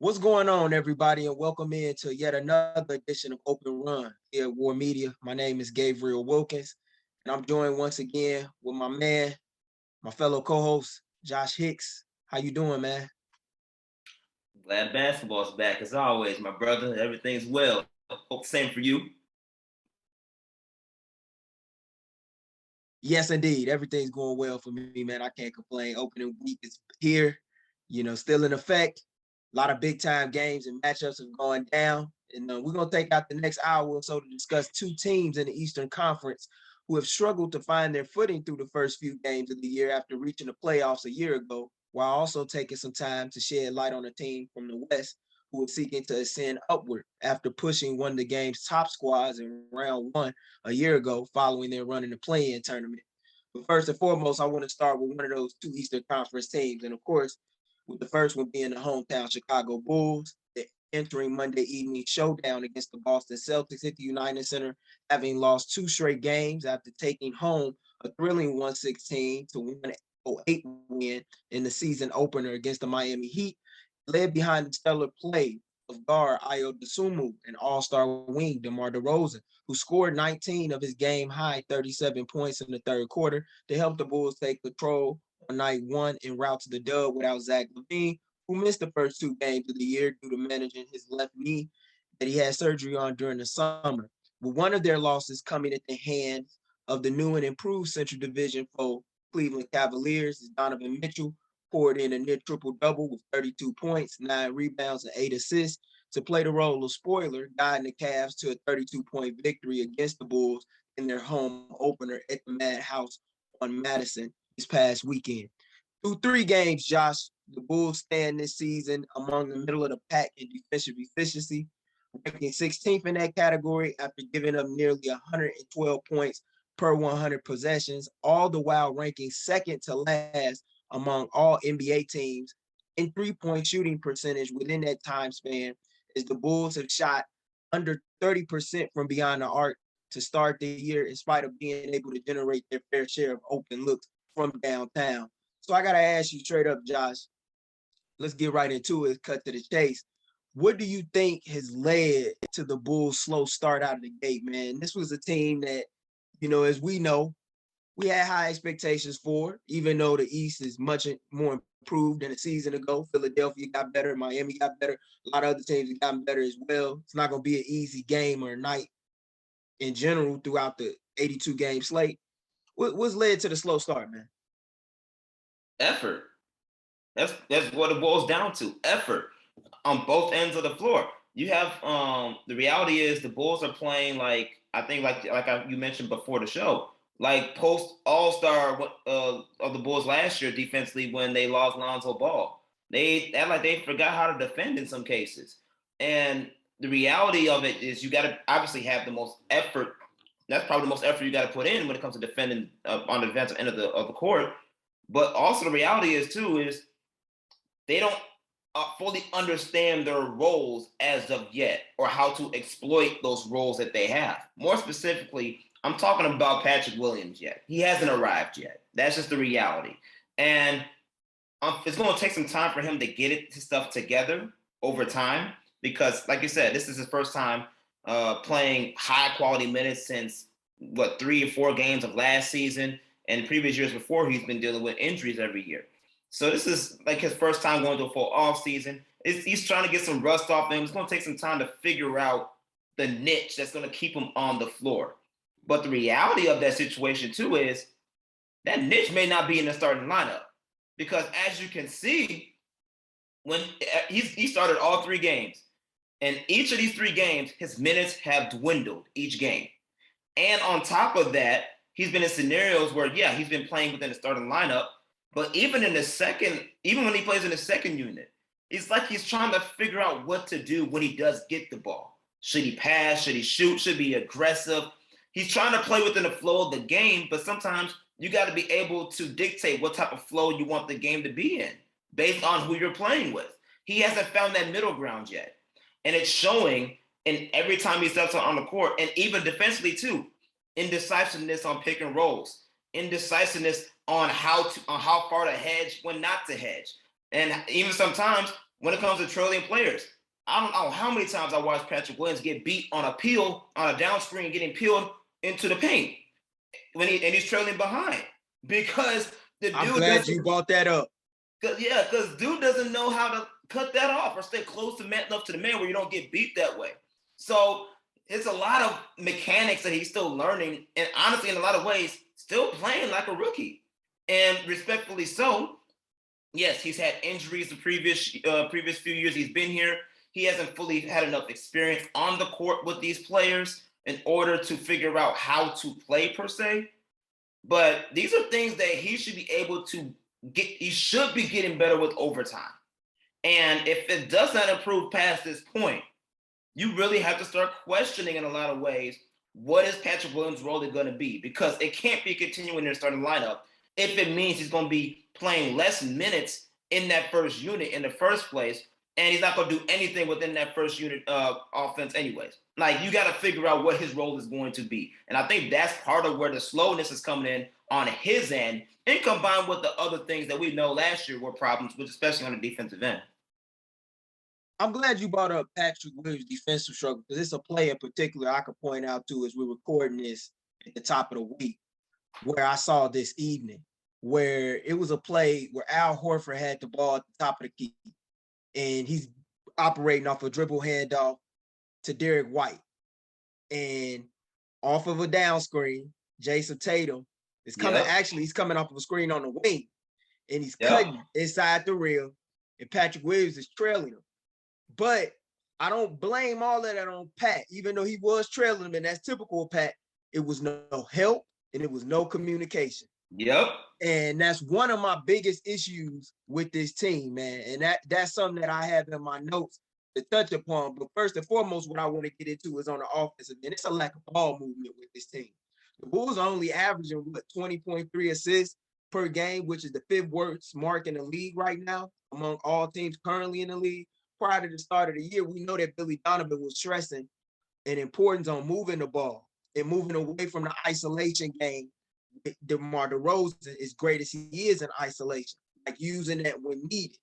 What's going on, everybody, and welcome in to yet another edition of Open Run here at War Media. My name is Gabriel Wilkins, and I'm joined once again with my man, my fellow co-host, Josh Hicks. How you doing, man? Glad basketball's back as always, my brother. Everything's well. Hope same for you. Yes, indeed. Everything's going well for me, man. I can't complain. Opening week is here, still in effect. A lot of big time games and matchups have gone down. And we're going to take out the next hour or so to discuss two teams in the Eastern Conference who have struggled to find their footing through the first few games of the year after reaching the playoffs a year ago, while also taking some time to shed light on a team from the West who is seeking to ascend upward after pushing one of the game's top squads in round one a year ago following their run in the play-in tournament. But first and foremost, I want to start with one of those two Eastern Conference teams. And of course, with the first one being the hometown Chicago Bulls, entering Monday evening showdown against the Boston Celtics at the United Center, having lost two straight games after taking home a thrilling 116-108 win in the season opener against the Miami Heat, led behind the stellar play of guard Ayo Dosunmu and all-star wing DeMar DeRozan, who scored 19 of his game-high 37 points in the third quarter to help the Bulls take control on night one en route to the dub without Zach LaVine, who missed the first two games of the year due to managing his left knee that he had surgery on during the summer. With one of their losses coming at the hands of the new and improved Central Division foe Cleveland Cavaliers, as Donovan Mitchell poured in a near triple-double with 32 points, 9 rebounds, and 8 assists to play the role of spoiler, guiding the Cavs to a 32-point victory against the Bulls in their home opener at the Madhouse on Madison this past weekend. Through three games, Josh, the Bulls stand this season among the middle of the pack in defensive efficiency, ranking 16th in that category after giving up nearly 112 points per 100 possessions, all the while ranking second to last among all NBA teams in three-point shooting percentage within that time span, as the Bulls have shot under 30% from beyond the arc to start the year, in spite of being able to generate their fair share of open looks from downtown. So I got to ask you straight up, Josh, let's get right into it, cut to the chase. What do you think has led to the Bulls' slow start out of the gate, man? This was a team that, as we know, we had high expectations for, even though the East is much more improved than a season ago. Philadelphia got better, Miami got better, a lot of other teams have gotten better as well. It's not going to be an easy game or night in general throughout the 82 game slate. What's led to the slow start, man? Effort. That's what it boils down to. Effort on both ends of the floor. You have the reality is the Bulls are playing like I think you mentioned before the show, like post All-Star of the Bulls last year defensively when they lost Lonzo Ball. They act like they forgot how to defend in some cases. And the reality of it is you got to obviously have the most effort. That's probably the most effort you got to put in when it comes to defending on the defensive end of the court. But also the reality is too is they don't fully understand their roles as of yet or how to exploit those roles that they have. More specifically, I'm talking about Patrick Williams yet. He hasn't arrived yet. That's just the reality. And it's going to take some time for him to get his stuff together over time because, like you said, this is his first time playing high-quality minutes since, 3 or 4 games of last season. And previous years before, he's been dealing with injuries every year. So this is like his first time going to a full off season. He's trying to get some rust off him. It's going to take some time to figure out the niche that's going to keep him on the floor. But the reality of that situation too is that niche may not be in the starting lineup because as you can see, when he started all 3 games, and each of these 3 games, his minutes have dwindled each game. And on top of that, he's been in scenarios where, he's been playing within the starting lineup, but even when he plays in the second unit, it's like he's trying to figure out what to do when he does get the ball. Should he pass? Should he shoot? Should he be aggressive? He's trying to play within the flow of the game, but sometimes you got to be able to dictate what type of flow you want the game to be in based on who you're playing with. He hasn't found that middle ground yet. And it's showing in every time he steps on the court, and even defensively too, indecisiveness on pick and rolls, indecisiveness on how far to hedge when not to hedge. And even sometimes when it comes to trailing players. I don't know how many times I watched Patrick Williams get beat on a peel, on a down screen, getting peeled into the paint and he's trailing behind because the I'm dude glad doesn't. you brought that up. Because dude doesn't know how to cut that off or stay close to enough to the man where you don't get beat that way. So it's a lot of mechanics that he's still learning, and honestly, in a lot of ways, still playing like a rookie. And respectfully so, yes, he's had injuries the previous few years he's been here. He hasn't fully had enough experience on the court with these players in order to figure out how to play per se. But these are things that he should be able to get. He should be getting better with overtime. And if it does not improve past this point, you really have to start questioning in a lot of ways what is Patrick Williams' role going to be, because it can't be continuing in the starting lineup if it means he's going to be playing less minutes in that first unit in the first place, and he's not going to do anything within that first unit offense anyways. Like, you got to figure out what his role is going to be. And I think that's part of where the slowness is coming in on his end, and combined with the other things that we know last year were problems, which especially on the defensive end. I'm glad you brought up Patrick Williams' defensive struggle, because it's a play in particular I could point out to as we're recording this at the top of the week, where I saw this evening, where it was a play where Al Horford had the ball at the top of the key, and he's operating off a dribble handoff to Derek White. And off of a down screen, Jason Tatum is coming, actually, he's coming off of a screen on the wing, and he's cutting inside the rim, and Patrick Williams is trailing him. But I don't blame all of that on Pat, even though he was trailing him, and that's typical of Pat. It was no help, and it was no communication. Yep. And that's one of my biggest issues with this team, man. And that's something that I have in my notes to touch upon. But first and foremost, what I want to get into is on the offensive end. It's a lack of ball movement with this team. The Bulls are only averaging 20.3 assists per game, which is the fifth worst mark in the league right now among all teams currently in the league. Prior to the start of the year, we know that Billy Donovan was stressing an importance on moving the ball and moving away from the isolation game. DeMar DeRozan, as great as he is in isolation, like using that when needed,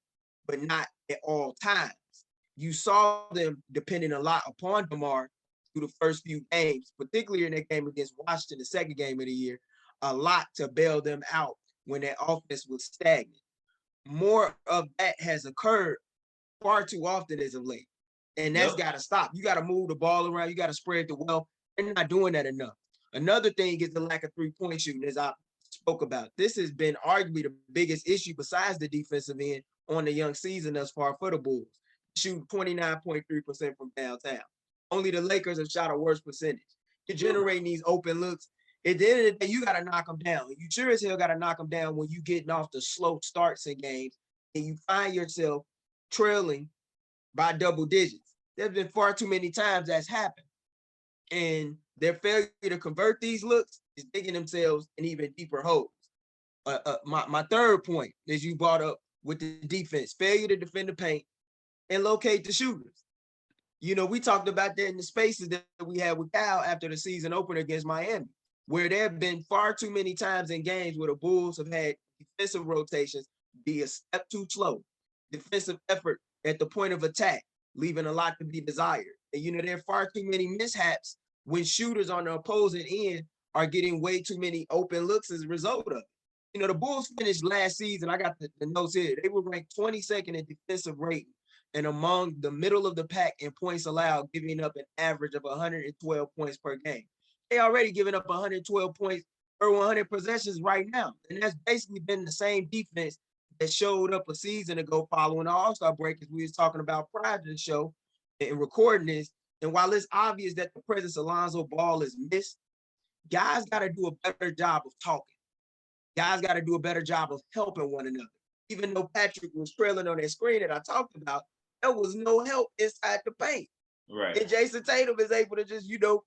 but not at all times. You saw them depending a lot upon DeMar through the first few games, particularly in that game against Washington, the second game of the year, a lot to bail them out when that offense was stagnant. More of that has occurred far too often as of late. And that's got to stop. You got to move the ball around. You got to spread the wealth. They're not doing that enough. Another thing is the lack of three-point shooting, as I spoke about. This has been arguably the biggest issue besides the defensive end on the young season thus far for the Bulls. Shooting 29.3% from downtown. Only the Lakers have shot a worse percentage. You're generating these open looks. At the end of the day, you got to knock them down. You sure as hell got to knock them down when you getting off the slow starts in games and you find yourself trailing by double digits. There's been far too many times that's happened. And their failure to convert these looks is digging themselves in even deeper holes. My third point, as you brought up with the defense, failure to defend the paint and locate the shooters. You know, we talked about that in the spaces that we had with Cal after the season opener against Miami, where there have been far too many times in games where the Bulls have had defensive rotations be a step too slow, defensive effort at the point of attack, leaving a lot to be desired. And, you know, there are far too many mishaps when shooters on the opposing end are getting way too many open looks as a result of it. You know, the Bulls finished last season, I got the notes here, they were ranked 22nd in defensive rating and among the middle of the pack in points allowed, giving up an average of 112 points per game. They already giving up 112 points per 100 possessions right now. And that's basically been the same defense that showed up a season ago following the All-Star break, as we was talking about prior to the show and recording this. And while it's obvious that the presence of Lonzo Ball is missed, guys got to do a better job of talking. Guys got to do a better job of helping one another. Even though Patrick was trailing on that screen that I talked about, there was no help inside the paint. Right. And Jason Tatum is able to just, you know,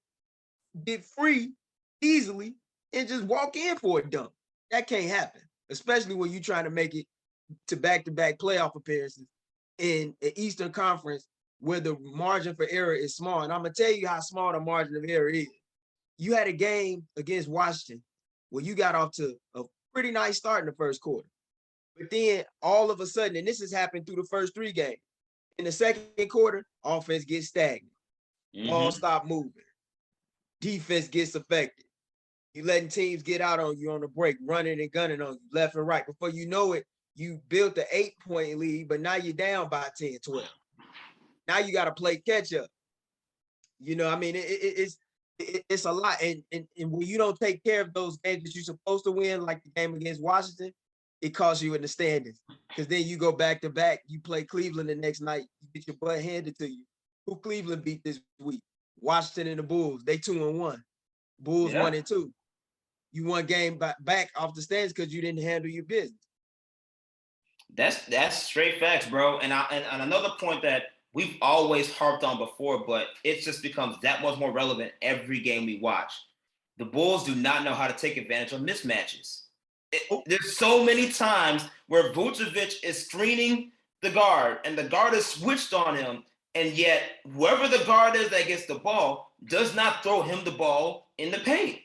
get free easily and just walk in for a dunk. That can't happen, especially when you're trying to make it to back-to-back playoff appearances in an Eastern Conference where the margin for error is small. And I'm going to tell you how small the margin of error is. You had a game against Washington where you got off to a pretty nice start in the first quarter. But then all of a sudden, and this has happened through the first three games, In the second quarter, offense gets stagnant. Ball stop moving. Defense gets affected. You letting teams get out on you on the break, running and gunning on you left and right. Before you know it, you built the 8-point lead, but now you're down by 10, 12. Now you got to play catch up. You know, I mean, it's a lot. And when you don't take care of those games that you're supposed to win, like the game against Washington, it costs you in the standings. Because then you go back to back, you play Cleveland the next night, you get your butt handed to you. Who Cleveland beat this week? Washington and the Bulls. They 2-1. Bulls 1-2. You won game back off the stands because you didn't handle your business. That's straight facts, bro. And another point that we've always harped on before, but it just becomes that much more relevant every game we watch. The Bulls do not know how to take advantage of mismatches. There's so many times where Vucevic is screening the guard and the guard is switched on him, and yet whoever the guard is that gets the ball does not throw him the ball in the paint.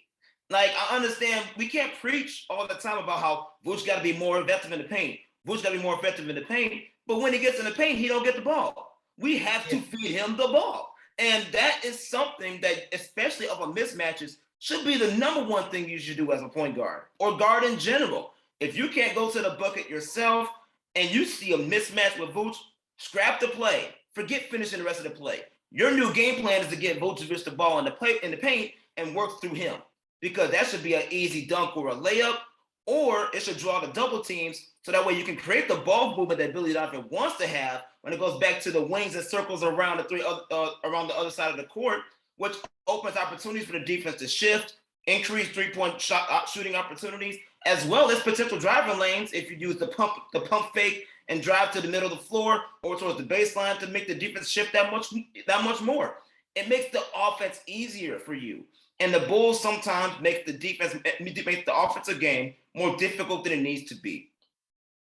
Like, I understand we can't preach all the time about how Vuce got to be more effective in the paint. Vuce got to be more effective in the paint, but when he gets in the paint, he don't get the ball. We have to feed him the ball. And that is something that, especially of a mismatches, should be the number one thing you should do as a point guard or guard in general. If you can't go to the bucket yourself and you see a mismatch with Vuce, scrap the play. Forget finishing the rest of the play. Your new game plan is to get Vucevic the ball in the paint and work through him, because that should be an easy dunk or a layup, or it should draw the double teams so that way you can create the ball movement that Billy Donovan wants to have when it goes back to the wings and circles around around the other side of the court, which opens opportunities for the defense to shift, increase three-point shooting opportunities, as well as potential driving lanes if you use the pump fake and drive to the middle of the floor or towards the baseline to make the defense shift that much more. It makes the offense easier for you. And the Bulls sometimes make the offensive game more difficult than it needs to be.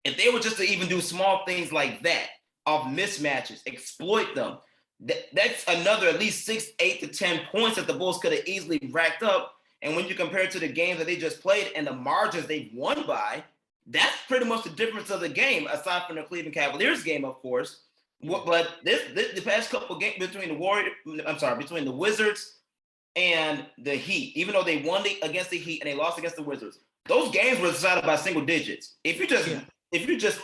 If they were just to even do small things like that, of mismatches, exploit them, that's another at least 6, 8 to 10 points that the Bulls could have easily racked up. And when you compare it to the games that they just played and the margins they've won by, that's pretty much the difference of the game, aside from the Cleveland Cavaliers game, of course. But the past couple games between the Wizards and the Heat, even though they won against the Heat and they lost against the Wizards, those games were decided by single digits. If you just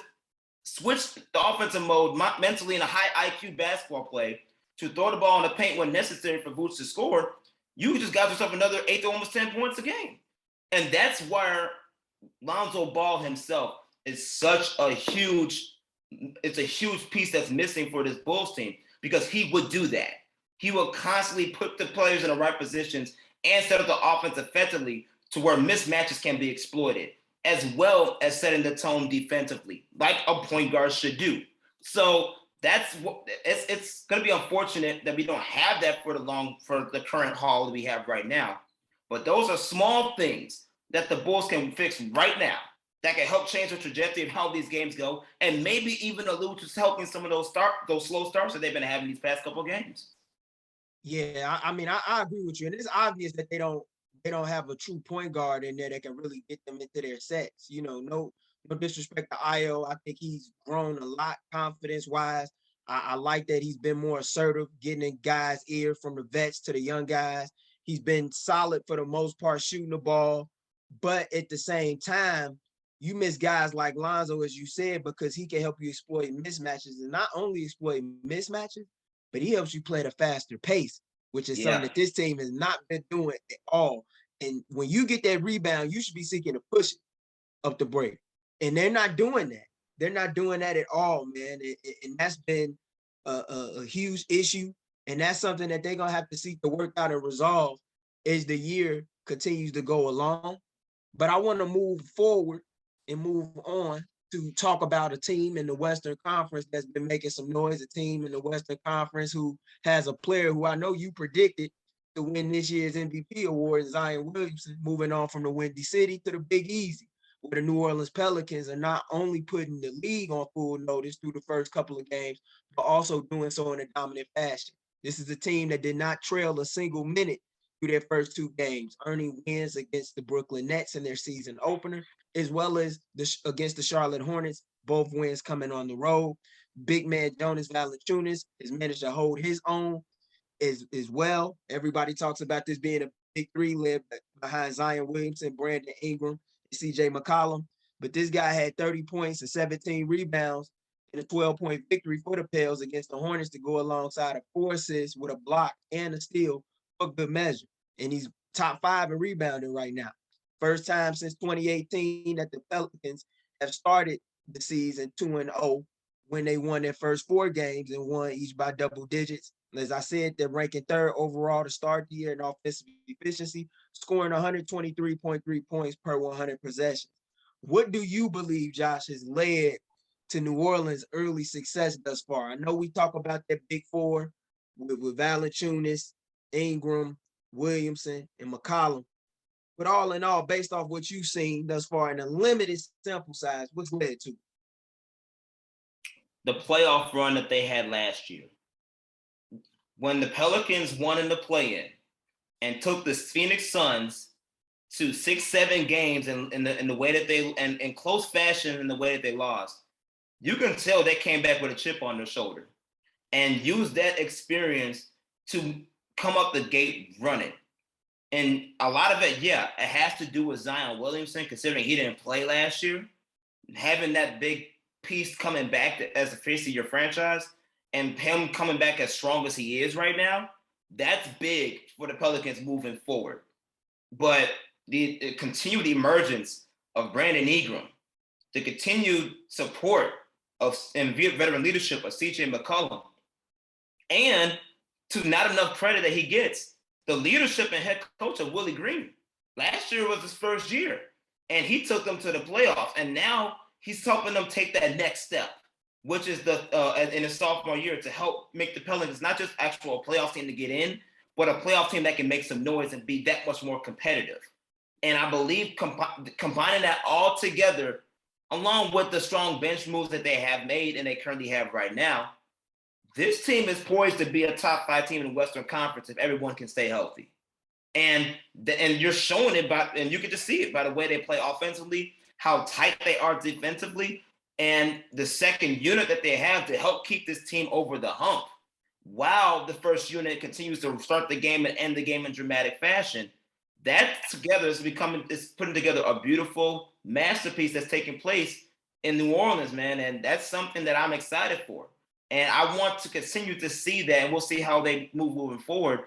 switch the offensive mode mentally in a high IQ basketball play to throw the ball in the paint when necessary for Vuce to score, you just got yourself another 8 to almost 10 points a game. And that's where Lonzo Ball himself is such a huge piece that's missing for this Bulls team, because he would do that. He will constantly put the players in the right positions and set up the offense effectively to where mismatches can be exploited, as well as setting the tone defensively, like a point guard should do. So that's what it's going to be unfortunate that we don't have that for the current haul that we have right now. But those are small things that the Bulls can fix right now that can help change the trajectory of how these games go, and maybe even allude to helping some of those slow starts that they've been having these past couple of games. Yeah, I mean, I agree with you, and it's obvious that they don't have a true point guard in there that can really get them into their sets. You know, no disrespect to Io. I think he's grown a lot confidence-wise. I like that he's been more assertive, getting in guys' ear from the vets to the young guys. He's been solid for the most part, shooting the ball. But at the same time, you miss guys like Lonzo, as you said, because he can help you exploit mismatches, and not only exploit mismatches, but he helps you play at a faster pace, which is something that this team has not been doing at all. And when you get that rebound, you should be seeking to push it up the break. And they're not doing that. They're not doing that at all, man. And that's been a huge issue. And that's something that they're going to have to seek to work out and resolve as the year continues to go along. But I want to move forward and move on to talk about a team in the Western Conference that's been making some noise, a team in the Western Conference who has a player who I know you predicted to win this year's MVP award, Zion Williamson, moving on from the Windy City to the Big Easy, where the New Orleans Pelicans are not only putting the league on full notice through the first couple of games, but also doing so in a dominant fashion. This is a team that did not trail a single minute through their first 2 games, earning wins against the Brooklyn Nets in their season opener, as well as against the Charlotte Hornets, both wins coming on the road. Big man Jonas Valanciunas has managed to hold his own as well. Everybody talks about this being a big three led behind Zion Williamson, Brandon Ingram, and CJ McCollum. But this guy had 30 points and 17 rebounds in a 12-point victory for the Pels against the Hornets to go alongside a 4 assists with a block and a steal for good measure. And he's top 5 in rebounding right now. First time since 2018 that the Pelicans have started the season 2-0 when they won their first 4 games and won each by double digits. As I said, they're ranking 3rd overall to start the year in offensive efficiency, scoring 123.3 points per 100 possessions. What do you believe, Josh, has led to New Orleans' early success thus far? I know we talk about that big four with Valanciunas, Ingram, Williamson, and McCollum. But all in all, based off what you've seen thus far in a limited sample size, what's led to? The playoff run that they had last year. When the Pelicans won in the play-in and took the Phoenix Suns to 6-7 games in the way that they and in close fashion in the way that they lost, you can tell they came back with a chip on their shoulder and used that experience to come up the gate running. And a lot of it, yeah, it has to do with Zion Williamson, considering he didn't play last year. Having that big piece coming back as the face of your franchise and him coming back as strong as he is right now, that's big for the Pelicans moving forward. But the continued emergence of Brandon Ingram, the continued support and veteran leadership of CJ McCollum, and to not enough credit that he gets, the leadership and head coach of Willie Green. Last year was his first year, and he took them to the playoffs, and now he's helping them take that next step, which is in his sophomore year to help make the Pelicans not just actual playoff team to get in, but a playoff team that can make some noise and be that much more competitive. And I believe combining that all together, along with the strong bench moves that they have made and they currently have right now, this team is poised to be a top 5 team in the Western Conference if everyone can stay healthy. And you're showing it and you can just see it by the way they play offensively, how tight they are defensively, and the second unit that they have to help keep this team over the hump. While the first unit continues to start the game and end the game in dramatic fashion, that together is putting together a beautiful masterpiece that's taking place in New Orleans, man. And that's something that I'm excited for. And I want to continue to see that, and we'll see how they moving forward.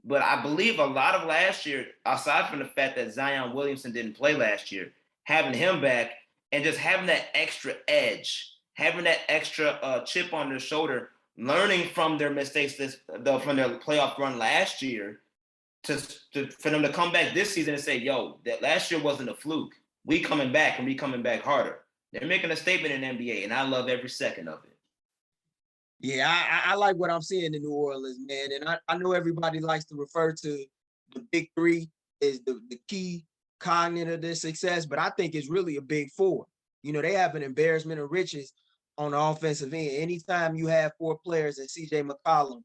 But I believe a lot of last year, aside from the fact that Zion Williamson didn't play last year, having him back and just having that extra edge, having that extra chip on their shoulder, learning from their mistakes from their playoff run last year, for them to come back this season and say, yo, that last year wasn't a fluke. We coming back, and we coming back harder. They're making a statement in the NBA, and I love every second of it. Yeah, I like what I'm seeing in New Orleans, man. And I know everybody likes to refer to the big three as the key cognate of their success, but I think it's really a big four. You know, they have an embarrassment of riches on the offensive end. Anytime you have 4 players and CJ McCollum,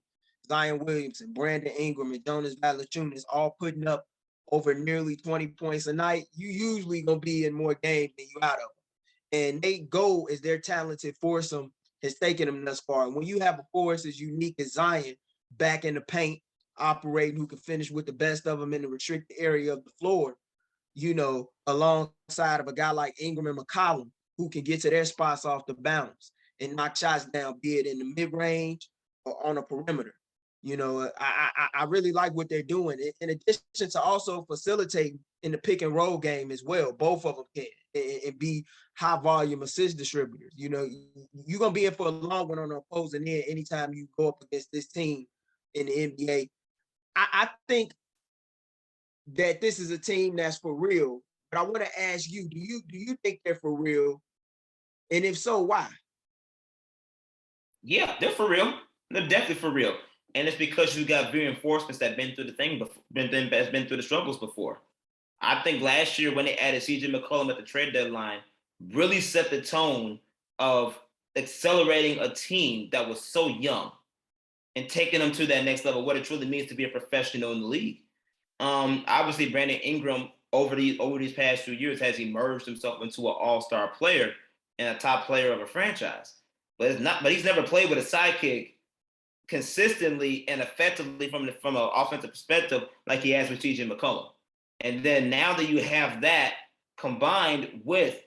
Zion Williamson, Brandon Ingram, and Jonas Valanciunas all putting up over nearly 20 points a night, you usually gonna be in more games than you out of them. And they go as their talented foursome has taken them thus far. And when you have a force as unique as Zion back in the paint, operating, who can finish with the best of them in the restricted area of the floor, you know, alongside of a guy like Ingram and McCollum, who can get to their spots off the bounce and knock shots down, be it in the mid-range or on a perimeter. You know, I really like what they're doing. In addition to also facilitating in the pick and roll game as well, both of them can and be high volume assist distributors. You know, you're gonna be in for a long one on the opposing end anytime you go up against this team in the NBA. I think that this is a team that's for real. But I want to ask you, do you think they're for real? And if so, why? Yeah, they're for real. They're definitely for real. And it's because you got reinforcements that been through the thing before, been through the struggles before. I think last year when they added CJ McCollum at the trade deadline, really set the tone of accelerating a team that was so young and taking them to that next level, what it truly means to be a professional in the league. Obviously, Brandon Ingram over these past few years has emerged himself into an all-star player and a top player of a franchise. but it's not. But he's never played with a sidekick consistently and effectively from an offensive perspective like he has with TJ McCollum. And then now that you have that combined with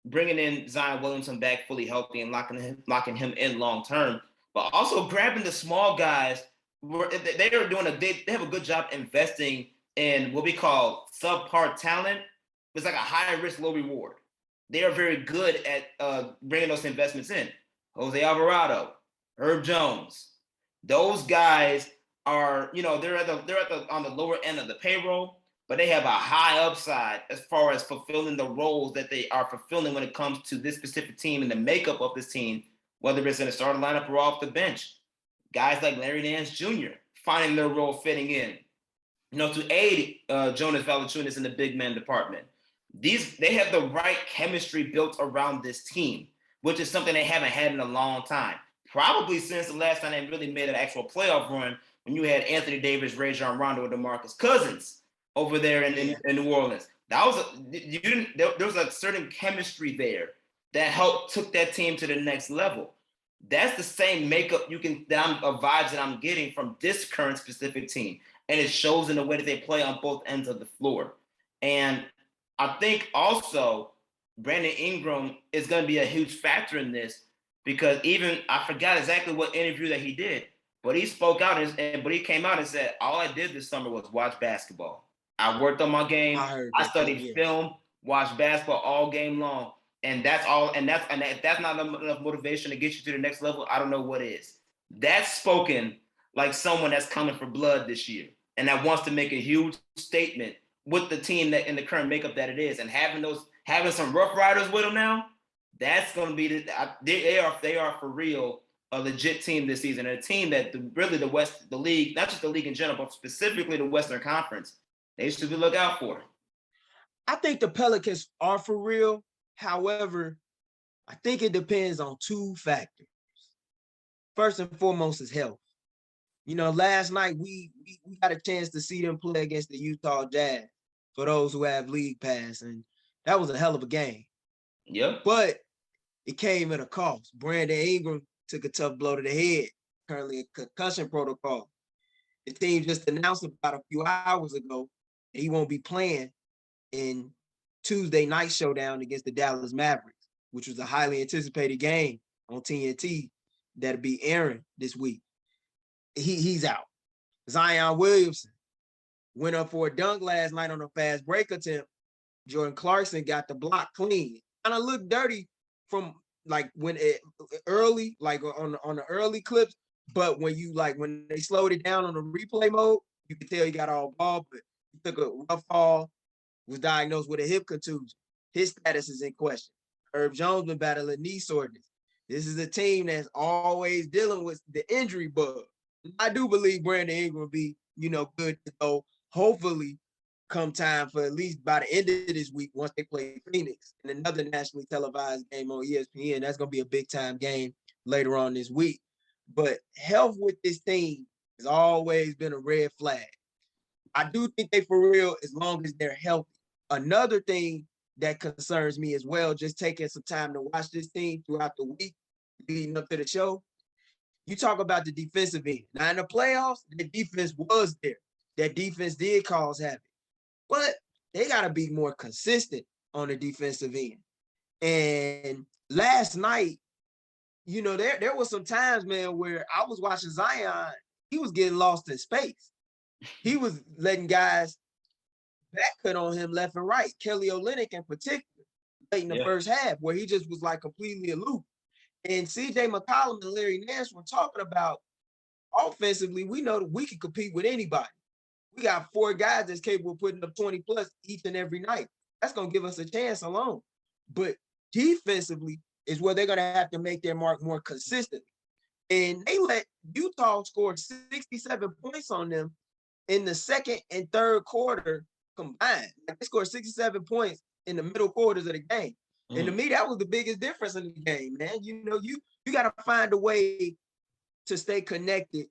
bringing in Zion Williamson back fully healthy and locking him in long term, but also grabbing the small guys. They are doing they have a good job investing in what we call subpar talent. It's like a high risk, low reward. They are very good at bringing those investments in. Jose Alvarado, Herb Jones, those guys are, they're on the lower end of the payroll, but they have a high upside as far as fulfilling the roles that they are fulfilling when it comes to this specific team and the makeup of this team, whether it's in the starting lineup or off the bench. Guys like Larry Nance Jr. finding their role fitting in, to aid Jonas Valanciunas in the big man department. They have the right chemistry built around this team, which is something they haven't had in a long time. Probably since the last time they really made an actual playoff run, when you had Anthony Davis, Rajon Rondo, and DeMarcus Cousins over there in New Orleans. That was there was a certain chemistry there that helped took that team to the next level. That's the same makeup vibes that I'm getting from this current specific team, and it shows in the way that they play on both ends of the floor. And I think also Brandon Ingram is going to be a huge factor in this, because I forgot exactly what interview that he did, but he spoke out but he came out and said, all I did this summer was watch basketball. I worked on my game. I studied film, watched basketball all game long. And that's all. And if that's not enough motivation to get you to the next level, I don't know what is. That's spoken like someone that's coming for blood this year and that wants to make a huge statement with the team that in the current makeup that it is, and having some Rough Riders with them now. That's going to be they are for real a legit team this season, and a team that the league, not just the league in general, but specifically the Western Conference, they should look out for. I think the Pelicans are for real. However, I think it depends on two factors. First and foremost is health. Last night we got a chance to see them play against the Utah Jazz, for those who have league pass, and that was a hell of a game. Yep. But it came at a cost. Brandon Ingram took a tough blow to the head, currently a concussion protocol. The team just announced about a few hours ago that he won't be playing in Tuesday night showdown against the Dallas Mavericks, which was a highly anticipated game on TNT that'll be airing this week. He's out. Zion Williamson went up for a dunk last night on a fast break attempt. Jordan Clarkson got the block clean. Kind of looked dirty from like when early, like on the early clips, but when they slowed it down on the replay mode, you could tell he got all ball, but he took a rough fall, was diagnosed with a hip contusion. His status is in question. Herb Jones been battling knee soreness. This is a team that's always dealing with the injury bug. I do believe Brandon Ingram will be, good to go. Hopefully, come time for at least by the end of this week, once they play Phoenix in another nationally televised game on ESPN. That's going to be a big time game later on this week. But health with this team has always been a red flag. I do think they for real as long as they're healthy. Another thing that concerns me as well, just taking some time to watch this team throughout the week leading up to the show. You talk about the defensive end. Now, in the playoffs, the defense was there. That defense did cause havoc. But they got to be more consistent on the defensive end. And last night, there was some times, man, where I was watching Zion. He was getting lost in space. He was letting guys backcut on him left and right. Kelly Olynyk in particular, late in the first half, where he just was like completely aloof. And CJ McCollum and Larry Nance were talking about offensively, we know that we can compete with anybody. We got 4 guys that's capable of putting up 20 plus each and every night. That's going to give us a chance alone. But defensively is where they're going to have to make their mark more consistently. And they let Utah score 67 points on them in the second and third quarter combined. They scored 67 points in the middle quarters of the game. And to me, that was the biggest difference in the game, man. You got to find a way to stay connected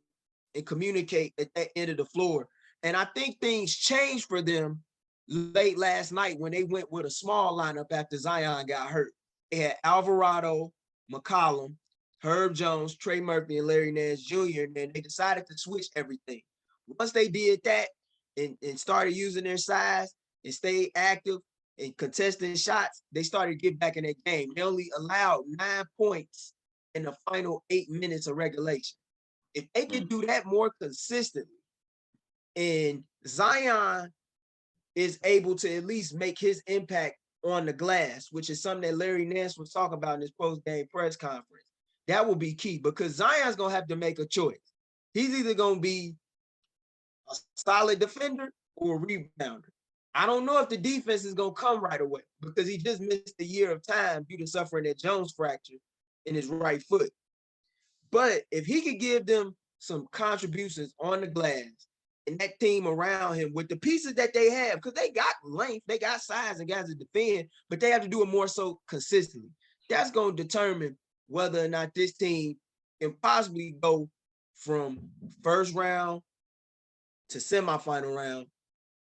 and communicate at that end of the floor. And I think things changed for them late last night when they went with a small lineup after Zion got hurt. They had Alvarado, McCollum, Herb Jones, Trey Murphy, and Larry Nance Jr. And then they decided to switch everything. Once they did that and started using their size and stayed active and contesting shots, they started to get back in that game. They only allowed 9 points in the final 8 minutes of regulation. If they could do that more consistently, and Zion is able to at least make his impact on the glass, which is something that Larry Nance was talking about in his post-game press conference, that will be key because Zion's going to have to make a choice. He's either going to be a solid defender or a rebounder. I don't know if the defense is going to come right away because he just missed a year of time due to suffering that Jones fracture in his right foot. But if he could give them some contributions on the glass and that team around him with the pieces that they have, because they got length, they got size and guys to defend, but they have to do it more so consistently. That's going to determine whether or not this team can possibly go from first round to semifinal round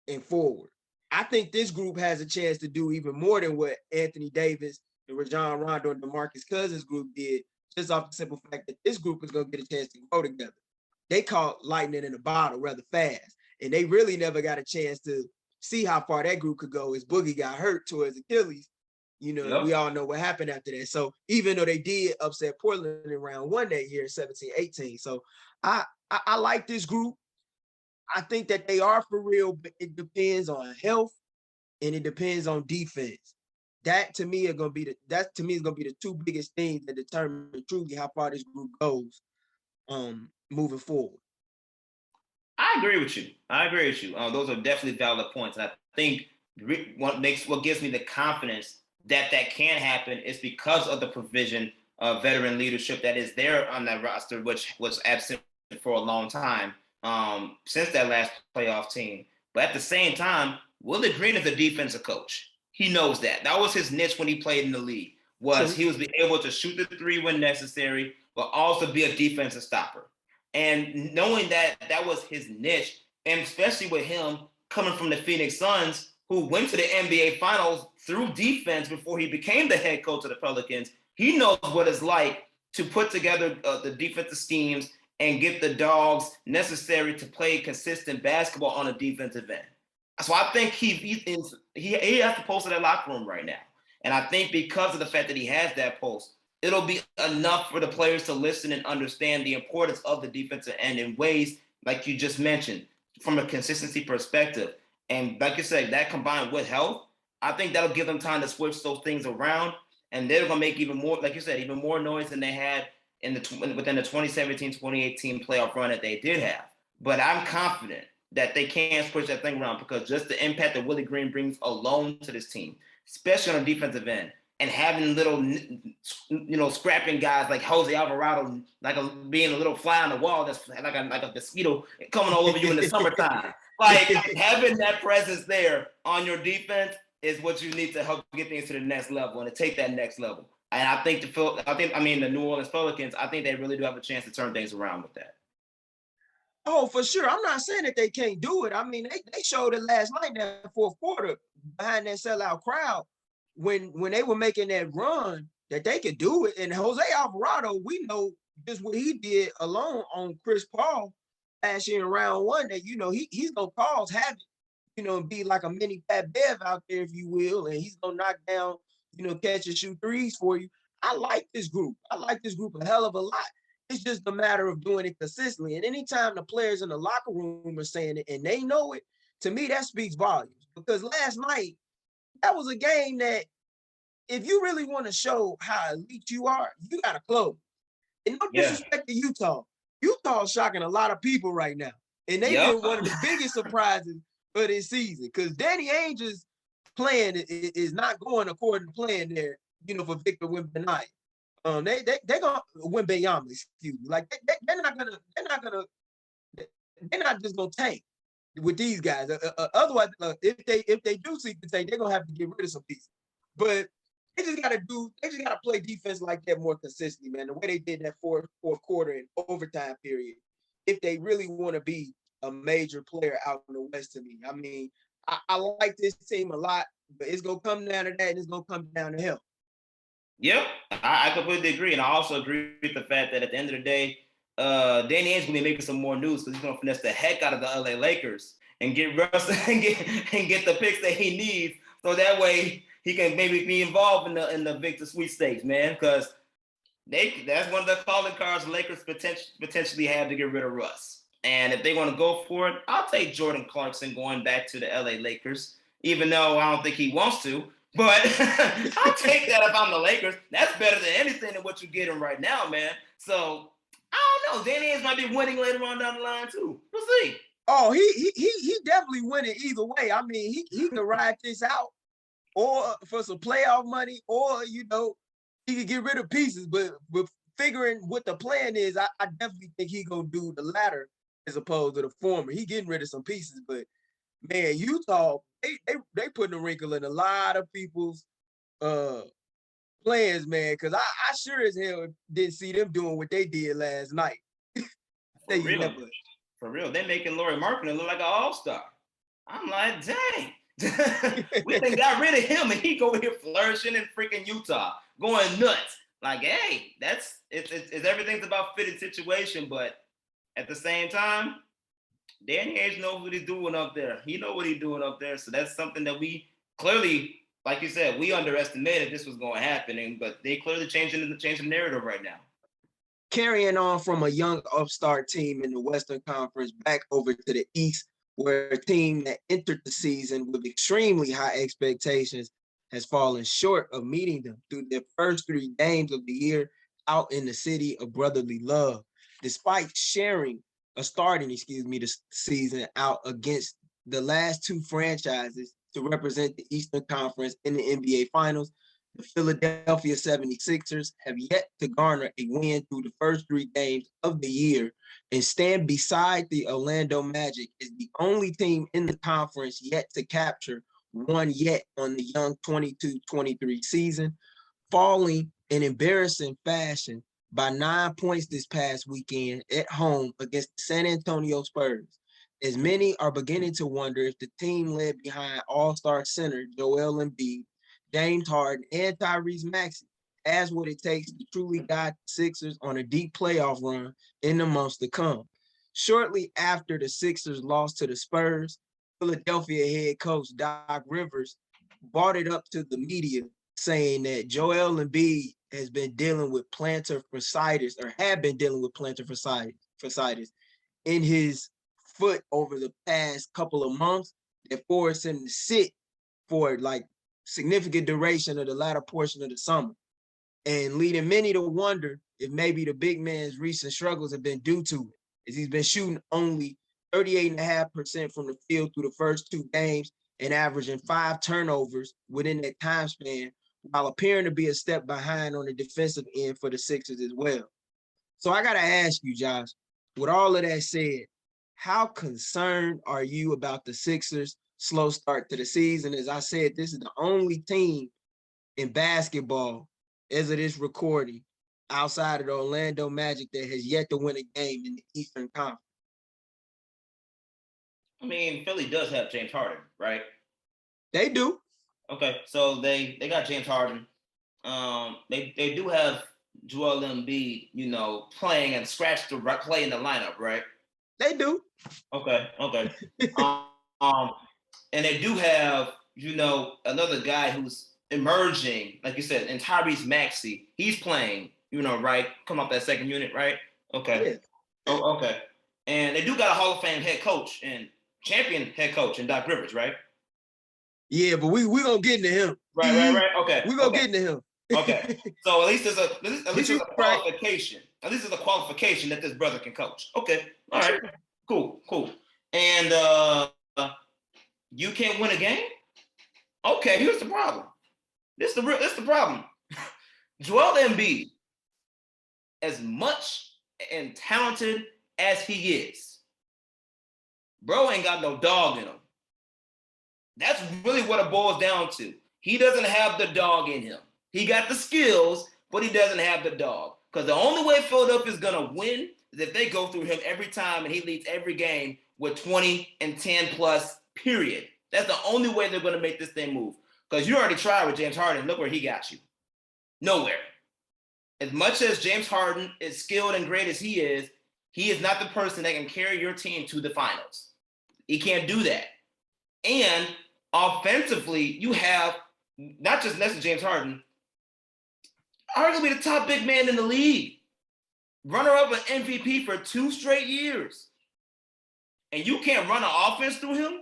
and forward. I think this group has a chance to do even more than what Anthony Davis and Rajon Rondo and DeMarcus Cousins group did, just off the simple fact that this group is going to get a chance to grow together. They caught lightning in a bottle rather fast, and they really never got a chance to see how far that group could go as Boogie got hurt towards Achilles. And we all know what happened after that. So even though they did upset Portland in round one that year, 17-18. So I like this group. I think that they are for real, but it depends on health and it depends on defense. That to me is gonna be the two biggest things that determine truly how far this group goes moving forward. I agree with you. Those are definitely valid points. And I think what gives me the confidence that can happen is because of the provision of veteran leadership that is there on that roster, which was absent for a long time since that last playoff team. But at the same time, Willie Green is a defensive coach. He knows that. That was his niche when he played in the league. He was able to shoot the three when necessary, but also be a defensive stopper. And knowing that was his niche, and especially with him coming from the Phoenix Suns, who went to the NBA Finals through defense before he became the head coach of the Pelicans, he knows what it's like to put together the defensive schemes and get the dogs necessary to play consistent basketball on a defensive end. So I think he has the pulse of that locker room right now. And I think because of the fact that he has that pulse, it'll be enough for the players to listen and understand the importance of the defensive end in ways like you just mentioned from a consistency perspective. And like you said, that combined with health, I think that'll give them time to switch those things around. And they're going to make even more, like you said, even more noise than they had within the 2017-2018 playoff run that they did have. But I'm confident that they can switch that thing around because just the impact that Willie Green brings alone to this team, especially on the defensive end, and having little, scrapping guys like Jose Alvarado, being a little fly on the wall that's like a mosquito coming all over you in the summertime. Like having that presence there on your defense is what you need to help get things to the next level and to take that next level. And I think the New Orleans Pelicans, I think they really do have a chance to turn things around with that. Oh, for sure. I'm not saying that they can't do it. I mean, they showed it last night in that fourth quarter behind that sellout crowd when they were making that run that they could do it. And Jose Alvarado, we know just what he did alone on Chris Paul last year in round one that, he's going to cause havoc, be like a mini Pat Bev out there, if you will, and he's going to knock down, catch and shoot threes for you. I like this group. I like this group a hell of a lot. It's just a matter of doing it consistently. And anytime the players in the locker room are saying it and they know it, to me, that speaks volumes. Because last night, that was a game that if you really want to show how elite you are, you got to close. And no disrespect to Utah. Utah's shocking a lot of people right now. And they've been one of the biggest surprises of this season. Because Danny Ainge's plan is not going according to plan there, for Victor Wembanyama. They're gonna win Bayama, excuse me. Like they're not just gonna tank with these guys. Otherwise, if they do seek to tank, they're gonna have to get rid of some pieces. But they just gotta play defense like that more consistently, man. The way they did that fourth quarter and overtime period, if they really want to be a major player out in the West to me. I mean, I like this team a lot, but it's gonna come down to that, and it's gonna come down to health. Yep, I completely agree, and I also agree with the fact that at the end of the day, Danny Ainge gonna be making some more news because he's gonna finesse the heck out of the LA Lakers and get Russ and get the picks that he needs, so that way he can maybe be involved in the Victor sweepstakes, man. Because that's one of the calling cards the Lakers potentially have to get rid of Russ. And if they want to go for it, I'll take Jordan Clarkson going back to the LA Lakers, even though I don't think he wants to. But I'll take that if I'm the Lakers. That's better than anything than what you're getting right now, man. So I don't know. Danny Ainge might be winning later on down the line too. We'll see. Oh, he definitely winning either way. I mean, he can ride this out or for some playoff money, or he could get rid of pieces. But figuring what the plan is, I definitely think he gonna do the latter as opposed to the former. He getting rid of some pieces, but man, Utah, they putting a wrinkle in a lot of people's uh plans, man. Because I sure as hell didn't see them doing what they did last night. For real. For real. They're making Lauri Markkanen look like an all-star. I'm like, dang. We done got rid of him and he go here flourishing in freaking Utah, going nuts. Like, hey, it's everything's about fitting situation, but at the same time, Danny Ainge knows what he's doing up there. He know what he's doing up there. So that's something that we clearly, like you said, we underestimated this was going to happen. But they clearly changing the narrative right now. Carrying on from a young upstart team in the Western Conference back over to the East, where a team that entered the season with extremely high expectations has fallen short of meeting them through their first 3 games of the year out in the city of brotherly love. Despite starting the season out against the last 2 franchises to represent the Eastern Conference in the NBA Finals, the Philadelphia 76ers have yet to garner a win through the first 3 games of the year and stand beside the Orlando Magic as the only team in the conference yet to capture one yet on the young 22-23 season, falling in embarrassing fashion by 9 points this past weekend at home against the San Antonio Spurs. As many are beginning to wonder if the team led behind All-Star center Joel Embiid, James Harden, and Tyrese Maxey has what it takes to truly guide the Sixers on a deep playoff run in the months to come. Shortly after the Sixers lost to the Spurs, Philadelphia head coach Doc Rivers brought it up to the media saying that Joel Embiid has been dealing with plantar fasciitis or had been dealing with plantar fasciitis in his foot over the past couple of months that forced him to sit for like significant duration of the latter portion of the summer, and leading many to wonder if maybe the big man's recent struggles have been due to it, as he's been shooting only 38.5% from the field through the first 2 games and averaging 5 turnovers within that time span, while appearing to be a step behind on the defensive end for the Sixers as well. So I got to ask you, Josh, with all of that said, how concerned are you about the Sixers' slow start to the season? As I said, this is the only team in basketball as of this recording outside of the Orlando Magic that has yet to win a game in the Eastern Conference. I mean, Philly does have James Harden, right? They do. Okay, so they got James Harden. They do have Joel Embiid, playing and scratch the play in the lineup, right? They do. Okay. And they do have, another guy who's emerging, like you said, and Tyrese Maxey. He's playing, right? Come off that second unit, right? Okay. Yeah. Oh, okay. And they do got a Hall of Fame head coach and champion head coach in Doc Rivers, right? Yeah, but we gonna get into him. Right. Okay. We gonna get into him. Okay. So at least there's a qualification. Right. At least there's a qualification that this brother can coach. Okay. All right. Cool. And you can't win a game? Okay, here's the problem. This the problem. Joel Embiid, as much and talented as he is, bro ain't got no dog in him. That's really what it boils down to. He doesn't have the dog in him. He got the skills, but he doesn't have the dog. Because the only way Philadelphia is going to win is if they go through him every time and he leads every game with 20 and 10 plus, period. That's the only way they're going to make this thing move. Because you already tried with James Harden. Look where he got you. Nowhere. As much as James Harden is skilled and great as he is not the person that can carry your team to the finals. He can't do that. And offensively, you have not just next to James Harden, arguably the top big man in the league, runner-up an MVP for 2 straight years. And you can't run an offense through him?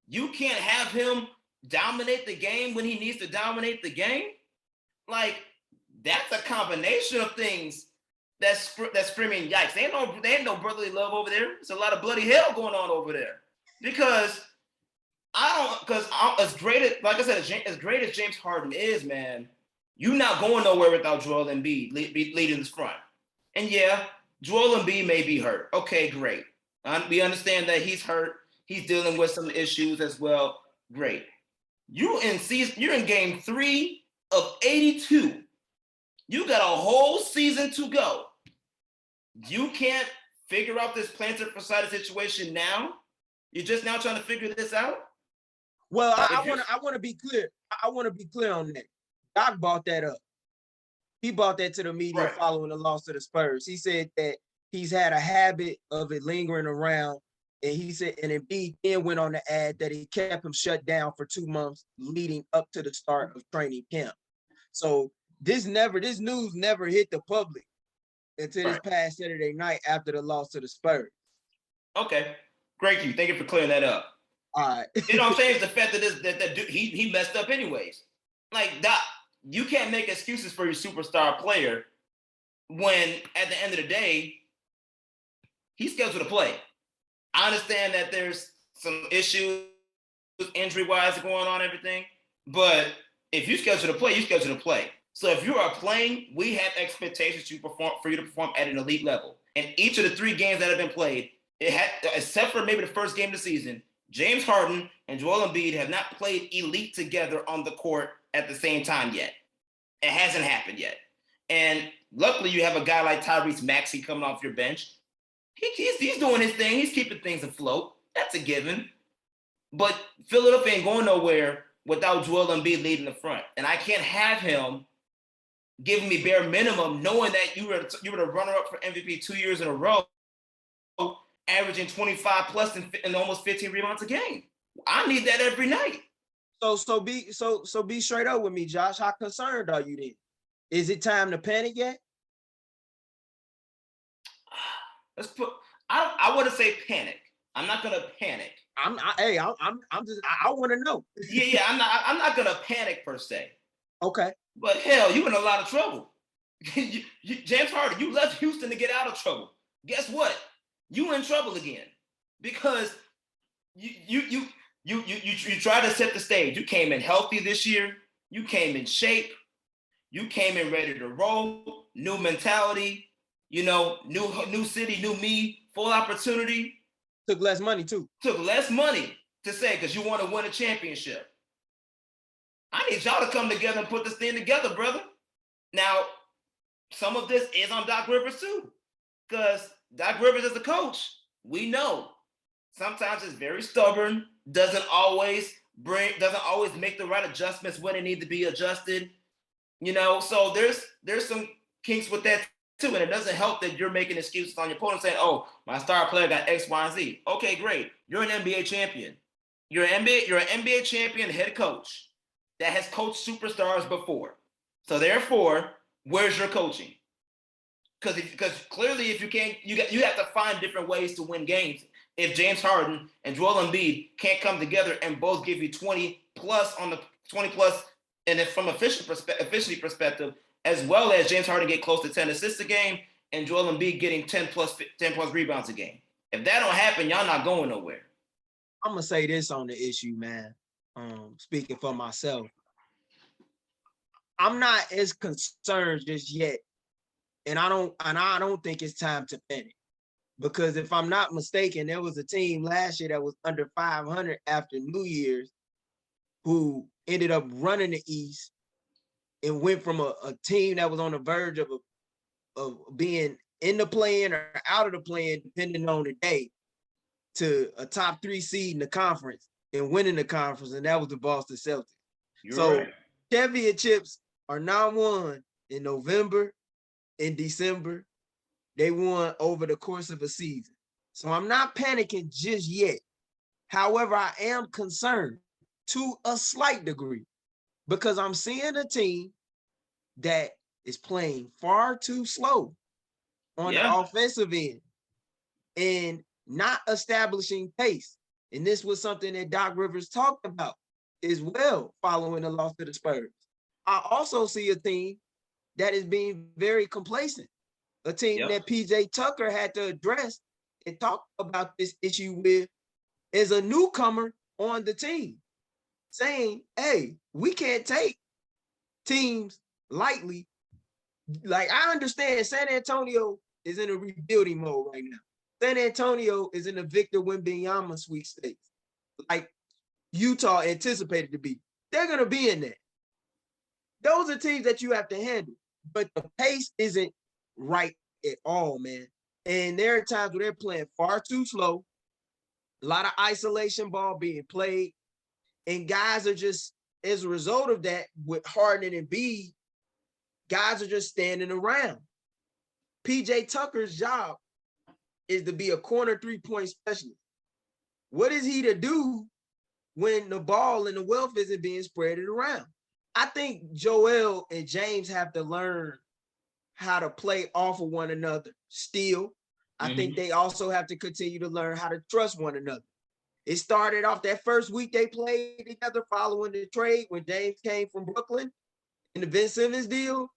You can't have him dominate the game when he needs to dominate the game? Like, that's a combination of things that's screaming yikes. There ain't no brotherly love over there. It's a lot of bloody hell going on over there. Because as great as, like I said, as great as James Harden is, man, you're not going nowhere without Joel Embiid leading this front. And yeah, Joel Embiid may be hurt. Okay, great. We understand that he's hurt. He's dealing with some issues as well. Great. You're in game 3 of 82. You got a whole season to go. You can't figure out this planted for sighted situation now. You're just now trying to figure this out. Well, I want to be clear. I want to be clear on that. Doc brought that up. He brought that to the media following the loss to the Spurs. He said that he's had a habit of it lingering around. And he said, and Embiid then went on to add that it kept him shut down for 2 months leading up to the start of training camp. So this news never hit the public until this past Saturday night after the loss to the Spurs. Okay, great. Thank you for clearing that up. All right. You know what I'm saying? It's the fact that he messed up anyways. Like, Doc, you can't make excuses for your superstar player when at the end of the day, he's scheduled to play. I understand that there's some issues injury-wise going on, everything, but if you schedule to play, you schedule to play. So if you are playing, we have expectations for you to perform at an elite level. And each of the 3 games that have been played, except for maybe the first game of the season, James Harden and Joel Embiid have not played elite together on the court at the same time yet. It hasn't happened yet. And luckily, you have a guy like Tyrese Maxey coming off your bench. He's doing his thing. He's keeping things afloat. That's a given. But Philadelphia ain't going nowhere without Joel Embiid leading the front. And I can't have him giving me bare minimum knowing that you were the runner-up for MVP 2 years in a row, averaging 25 plus and almost 15 rebounds a game. I need that every night. So be straight up with me, Josh. How concerned are you then? Is it time to panic yet? I want to say panic. I'm not gonna panic. I want to know. Yeah. I'm not gonna panic per se. Okay. But hell, you in a lot of trouble. James Harden, you left Houston to get out of trouble. Guess what? You in trouble again because you tried to set the stage. You came in healthy this year. You came in shape. You came in ready to roll. New mentality. You know, new city, new me, full opportunity. Took less money too. Took less money to say because you want to win a championship. I need y'all to come together and put this thing together, brother. Now, some of this is on Doc Rivers too, because Doc Rivers is the coach. We know sometimes it's very stubborn, doesn't always make the right adjustments when it needs to be adjusted. You know, so there's some kinks with that too, and it doesn't help that you're making excuses on your opponent saying, "Oh, my star player got X, Y, and Z." Okay, great. You're an NBA champion. You're an NBA champion head coach that has coached superstars before. So therefore, where's your coaching? Because clearly, if you can't, you have to find different ways to win games. If James Harden and Joel Embiid can't come together and both give you 20 plus, and then from efficiency perspective, as well as James Harden get close to 10 assists a game and Joel Embiid getting 10 plus rebounds a game. If that don't happen, y'all not going nowhere. I'm gonna say this on the issue, man. Speaking for myself, I'm not as concerned just yet, and I don't think it's time to panic, because if I'm not mistaken, there was a team last year that was under 500 after New Year's, who ended up running the East and went from a team that was on the verge of being in the play-in or out of the play-in, depending on the day, to a top 3 seed in the conference and winning the conference, and that was the Boston Celtics. Right. Championships are not won in November, in December. They won over the course of a season. So I'm not panicking just yet. However, I am concerned to a slight degree because I'm seeing a team that is playing far too slow on the Yeah. offensive end and not establishing pace. And this was something that Doc Rivers talked about as well following the loss to the Spurs. I also see a team that is being very complacent, a team Yep. that PJ Tucker had to address and talk about this issue with as a newcomer on the team, saying, hey, we can't take teams lightly. Like, I understand San Antonio is in a rebuilding mode right now. San Antonio is in a Victor Wembanyama sweepstakes, like Utah anticipated to be. They're going to be in that. Those are teams that you have to handle, but the pace isn't right at all, man. And there are times where they're playing far too slow, a lot of isolation ball being played, and guys are just, as a result of that, with Harden and Embiid, guys are just standing around. PJ Tucker's job is to be a corner three-point specialist. What is he to do when the ball and the wealth isn't being spread around? I think Joel and James have to learn how to play off of one another still. I think they also have to continue to learn how to trust one another. It started off that first week they played together following the trade when James came from Brooklyn in the Ben Simmons deal.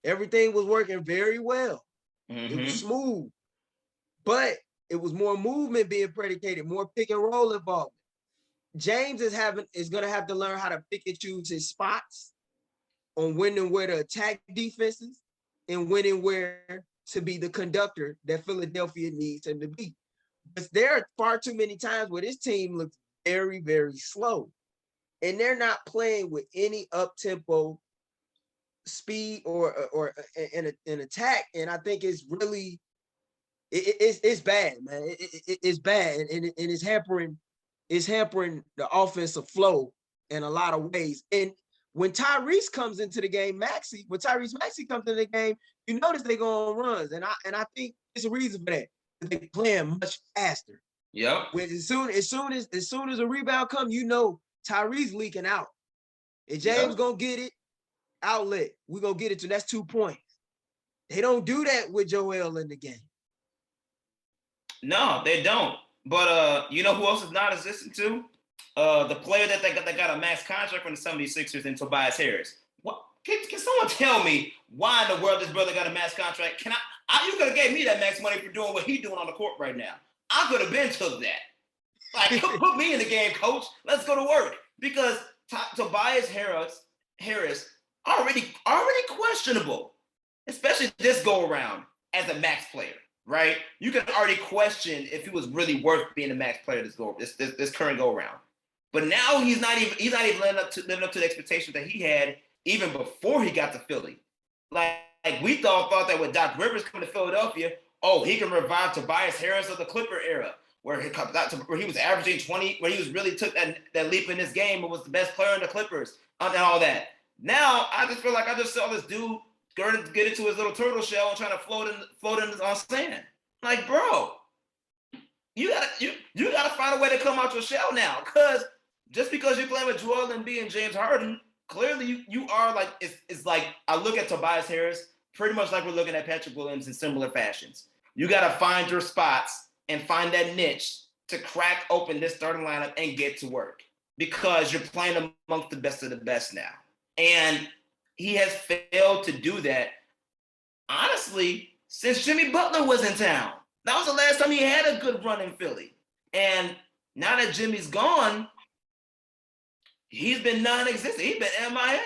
Everything was working very well. It was smooth, but it was more movement being predicated, more pick and roll involvement. James is going to have to learn how to pick and choose his spots on when and where to attack defenses and when and where to be the conductor that Philadelphia needs him to be. But there are far too many times where this team looks very, very slow, and they're not playing with any up-tempo speed or an attack. And I think it's really it's bad, man. It's bad, and it's hampering the offensive flow in a lot of ways. And when Tyrese comes into the game, when Tyrese Maxey comes into the game, you notice they go on runs, and I think it's a reason for that. They playing much faster. Yep. When as soon as a rebound comes, you know Tyrese leaking out. And James gonna get it, outlet. We're gonna get it to that's 2 points. They don't do that with Joel in the game. No, they don't. But you know who else is not assistant to? The player that got a max contract from the 76ers and Tobias Harris. What can someone tell me why in the world this brother got a max contract? You could have gave me that max money for doing what he's doing on the court right now. I could have been took that. Like, put me in the game, coach. Let's go to work. Because Tobias Harris already questionable, especially this go around as a max player, right? You can already question if he was really worth being a max player this current go around. But now he's not even living up to the expectations that he had even before he got to Philly. Like we thought that with Doc Rivers coming to Philadelphia, he can revive Tobias Harris of the Clipper era, where he was averaging 20, where he was really took that leap in his game and was the best player in the Clippers and all that. Now I just feel like I just saw this dude get into his little turtle shell and trying to float in on sand. Like, bro, you gotta find a way to come out your shell now, because just because you're playing with Joel Embiid and James Harden, clearly you are like it's like I look at Tobias Harris pretty much like we're looking at Patrick Williams in similar fashions. You got to find your spots and find that niche to crack open this starting lineup and get to work, because you're playing amongst the best of the best now. And he has failed to do that, honestly, since Jimmy Butler was in town. That was the last time he had a good run in Philly. And now that Jimmy's gone, he's been non-existent. He's been MIA.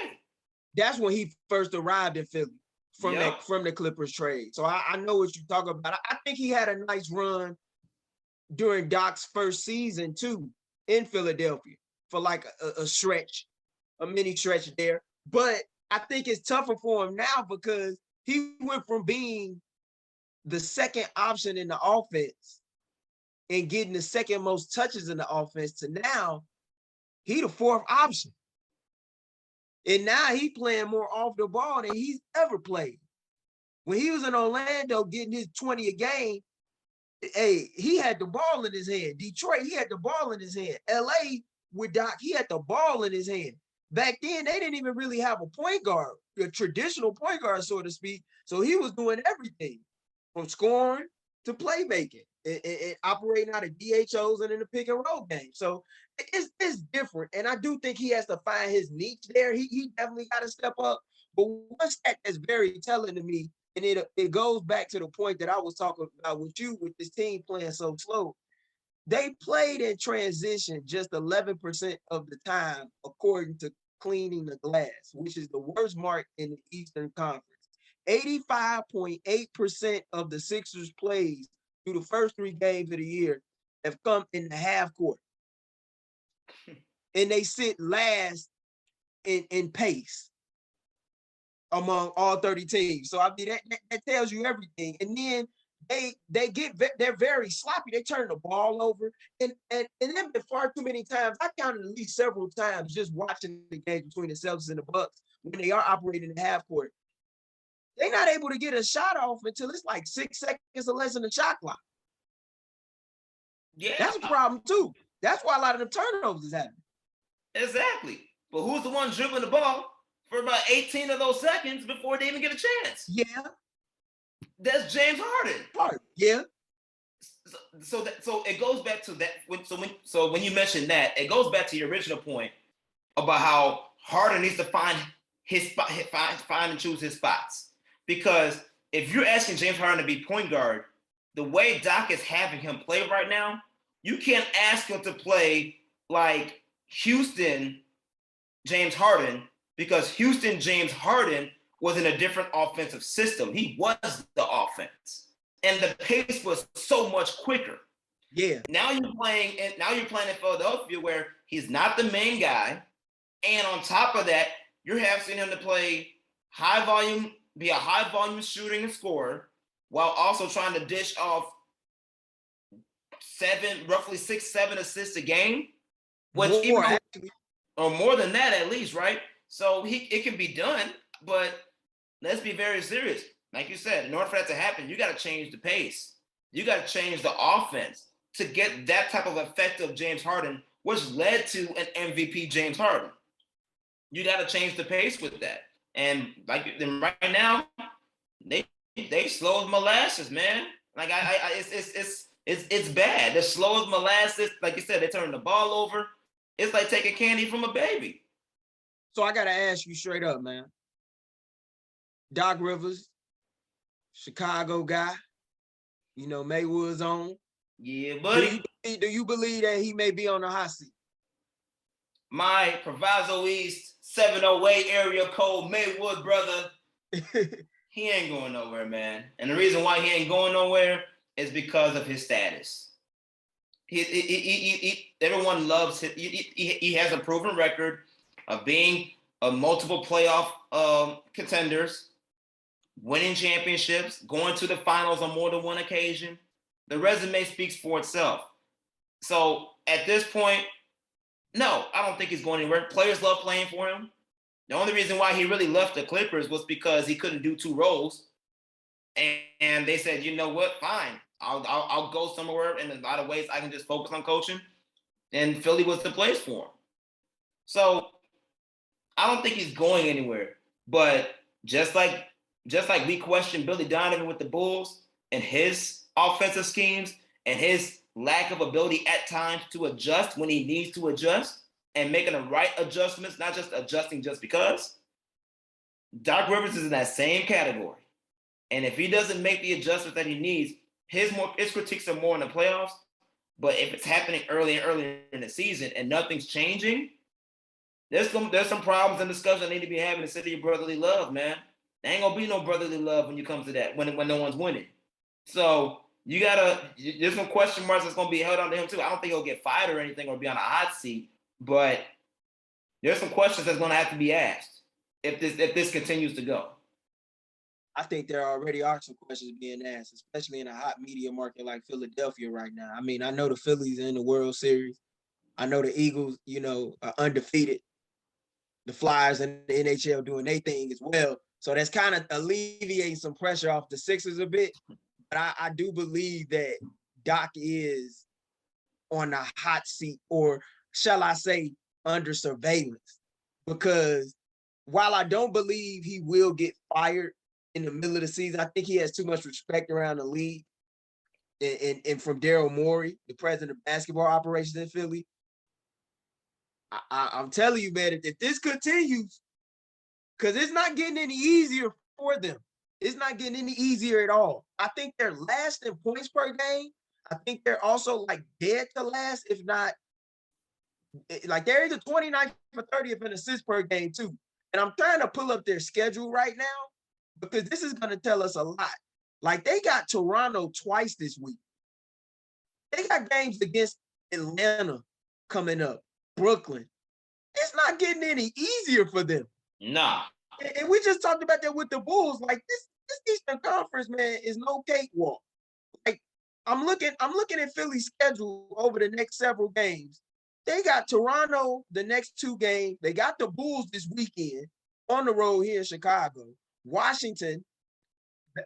That's when he first arrived in Philly from the Clippers trade. So I know what you're talking about. I think he had a nice run during Doc's first season too in Philadelphia for like a stretch, a mini stretch there. But I think it's tougher for him now because he went from being the second option in the offense and getting the second most touches in the offense to now he the fourth option. And now he playing more off the ball than he's ever played. When he was in Orlando getting his 20 a game, hey, he had the ball in his hand. Detroit, he had the ball in his hand. LA with Doc, he had the ball in his hand. Back then, they didn't even really have a point guard, a traditional point guard, so to speak. So he was doing everything from scoring to playmaking and operating out of DHOs and in the pick and roll game. So it's different. And I do think he has to find his niche there. He definitely got to step up. But one stat that's very telling to me, and it goes back to the point that I was talking about with you with this team playing so slow. They played in transition just 11% of the time, according to Cleaning the Glass, which is the worst mark in the Eastern Conference. 85.8% of the Sixers plays through the first 3 games of the year have come in the half court. And they sit last in pace among all 30 teams. So I mean that tells you everything. And then they're very sloppy. They turn the ball over, and then far too many times. I counted at least several times just watching the game between the Celtics and the Bucks when they are operating in the half court. They're not able to get a shot off until it's like 6 seconds or less in the shot clock. Yeah, that's a problem too. That's why a lot of the turnovers is happening. Exactly. But who's the one dribbling the ball for about 18 of those seconds before they even get a chance? Yeah. That's James Harden. Yeah. So it goes back to that. When you mention that, it goes back to your original point about how Harden needs to find his spot, find and choose his spots. Because if you're asking James Harden to be point guard, the way Doc is having him play right now, you can't ask him to play like Houston James Harden, because Houston James Harden was in a different offensive system. He was the offense, and the pace was so much quicker. Yeah. Now you're playing in Philadelphia, where he's not the main guy, and on top of that, you're having him to play high volume, be a high volume shooting and scorer, while also trying to dish off roughly 6-7 assists a game, which or more than that at least, right? So it can be done, but let's be very serious. Like you said, in order for that to happen, you got to change the pace. You got to change the offense to get that type of effective James Harden, which led to an MVP James Harden. You got to change the pace with that. And right now, they slow as molasses, man. Like it's bad. They're slow as molasses. Like you said, they turn the ball over. It's like taking candy from a baby. So I gotta ask you straight up, man. Doc Rivers, Chicago guy, Maywood's on. Yeah, buddy. Do you believe that he may be on the hot seat? My Proviso East 708 area code Maywood brother, he ain't going nowhere, man. And the reason why he ain't going nowhere is because of his status. Everyone loves him. He has a proven record of being a multiple playoff contenders, winning championships, going to the finals on more than one occasion. The resume speaks for itself. So at this point, no, I don't think he's going anywhere. Players love playing for him. The only reason why he really left the Clippers was because he couldn't do two roles. And they said, you know what, fine. I'll go somewhere in a lot of ways I can just focus on coaching. And Philly was the place for him. So I don't think he's going anywhere. But just like we questioned Billy Donovan with the Bulls and his offensive schemes and his lack of ability at times to adjust when he needs to adjust and making the right adjustments, not just adjusting just because, Doc Rivers is in that same category. And if he doesn't make the adjustments that he needs, his critiques are more in the playoffs. But if it's happening early in the season and nothing's changing, there's some problems and discussions that need to be having in the city of brotherly love, man. There ain't gonna be no brotherly love when you come to that, when no one's winning. So there's some question marks that's gonna be held on to him too. I don't think he'll get fired or anything or be on a hot seat, but there's some questions that's gonna have to be asked if this continues to go. I think there already are some questions being asked, especially in a hot media market like Philadelphia right now. I mean, I know the Phillies are in the World Series. I know the Eagles, are undefeated. the Flyers and the NHL doing their thing as well. So that's kind of alleviating some pressure off the Sixers a bit. But I do believe that Doc is on the hot seat, or shall I say, under surveillance. Because while I don't believe he will get fired in the middle of the season, I think he has too much respect around the league. And from Daryl Morey, the president of basketball operations in Philly, I'm telling you, man, if this continues, because it's not getting any easier for them. It's not getting any easier at all. I think they're last in points per game. I think they're also like dead to last, if not like they're either 29th or 30th in assists per game too. And I'm trying to pull up their schedule right now because this is going to tell us a lot. Like they got Toronto twice this week. They got games against Atlanta coming up, Brooklyn. It's not getting any easier for them. Nah. And we just talked about that with the Bulls. Like this Eastern Conference, man, is no cakewalk. Like I'm looking at Philly's schedule over the next several games. They got Toronto the next 2 games. They got the Bulls this weekend on the road here in Chicago. Washington,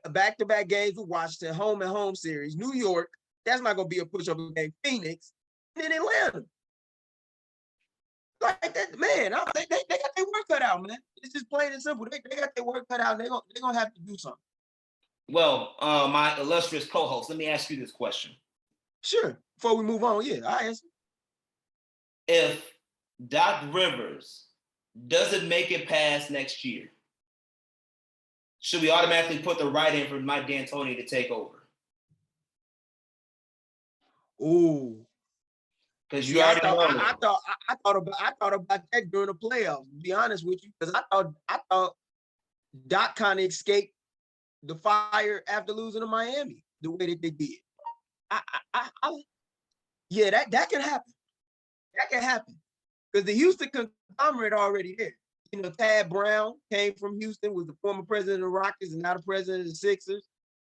back-to-back games with Washington, home and home series. New York, that's not going to be a push-up game. Phoenix, and then Atlanta. Like that, man, they got their work cut out, man. It's just plain and simple. They got their work cut out. They're gonna have to do something. Well, my illustrious co-host, let me ask you this question. Sure. Before we move on, yeah, I answer. If Doc Rivers doesn't make it past next year, should we automatically put the right in for Mike D'Antoni to take over? Ooh. Because you already know. I thought about that during the playoffs. To be honest with you, because I thought Doc kind of escaped the fire after losing to Miami the way that they did. Yeah, that can happen. That can happen because the Houston conglomerate already there. You know, Tad Brown came from Houston, was the former president of the Rockets and now the president of the Sixers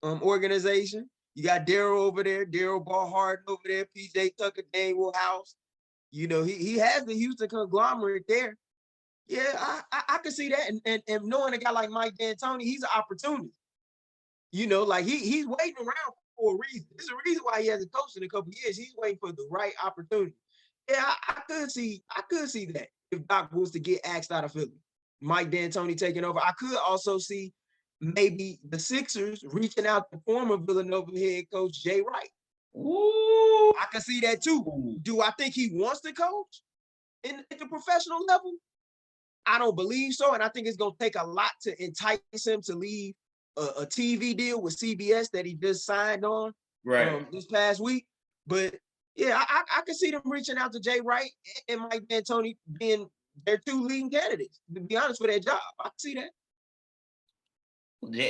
organization. You got Daryl over there, Daryl Ball Harden over there, PJ Tucker, Daniel House. You know, he has the Houston conglomerate there. Yeah, I can see that. And knowing a guy like Mike D'Antoni, he's an opportunist. You know, like he's waiting around for a reason. There's a reason why he hasn't coached in a couple of years. He's waiting for the right opportunity. Yeah, I could see that if Doc was to get axed out of Philly. Mike D'Antoni taking over. I could also see maybe the Sixers reaching out to former Villanova head coach Jay Wright. Ooh. I can see that too. Do I think he wants to coach at the professional level? I don't believe so. And I think it's going to take a lot to entice him to leave a TV deal with CBS that he just signed on this past week. But yeah, I can see them reaching out to Jay Wright and Mike D'Antoni being their 2 leading candidates, to be honest, for their job. I can see that.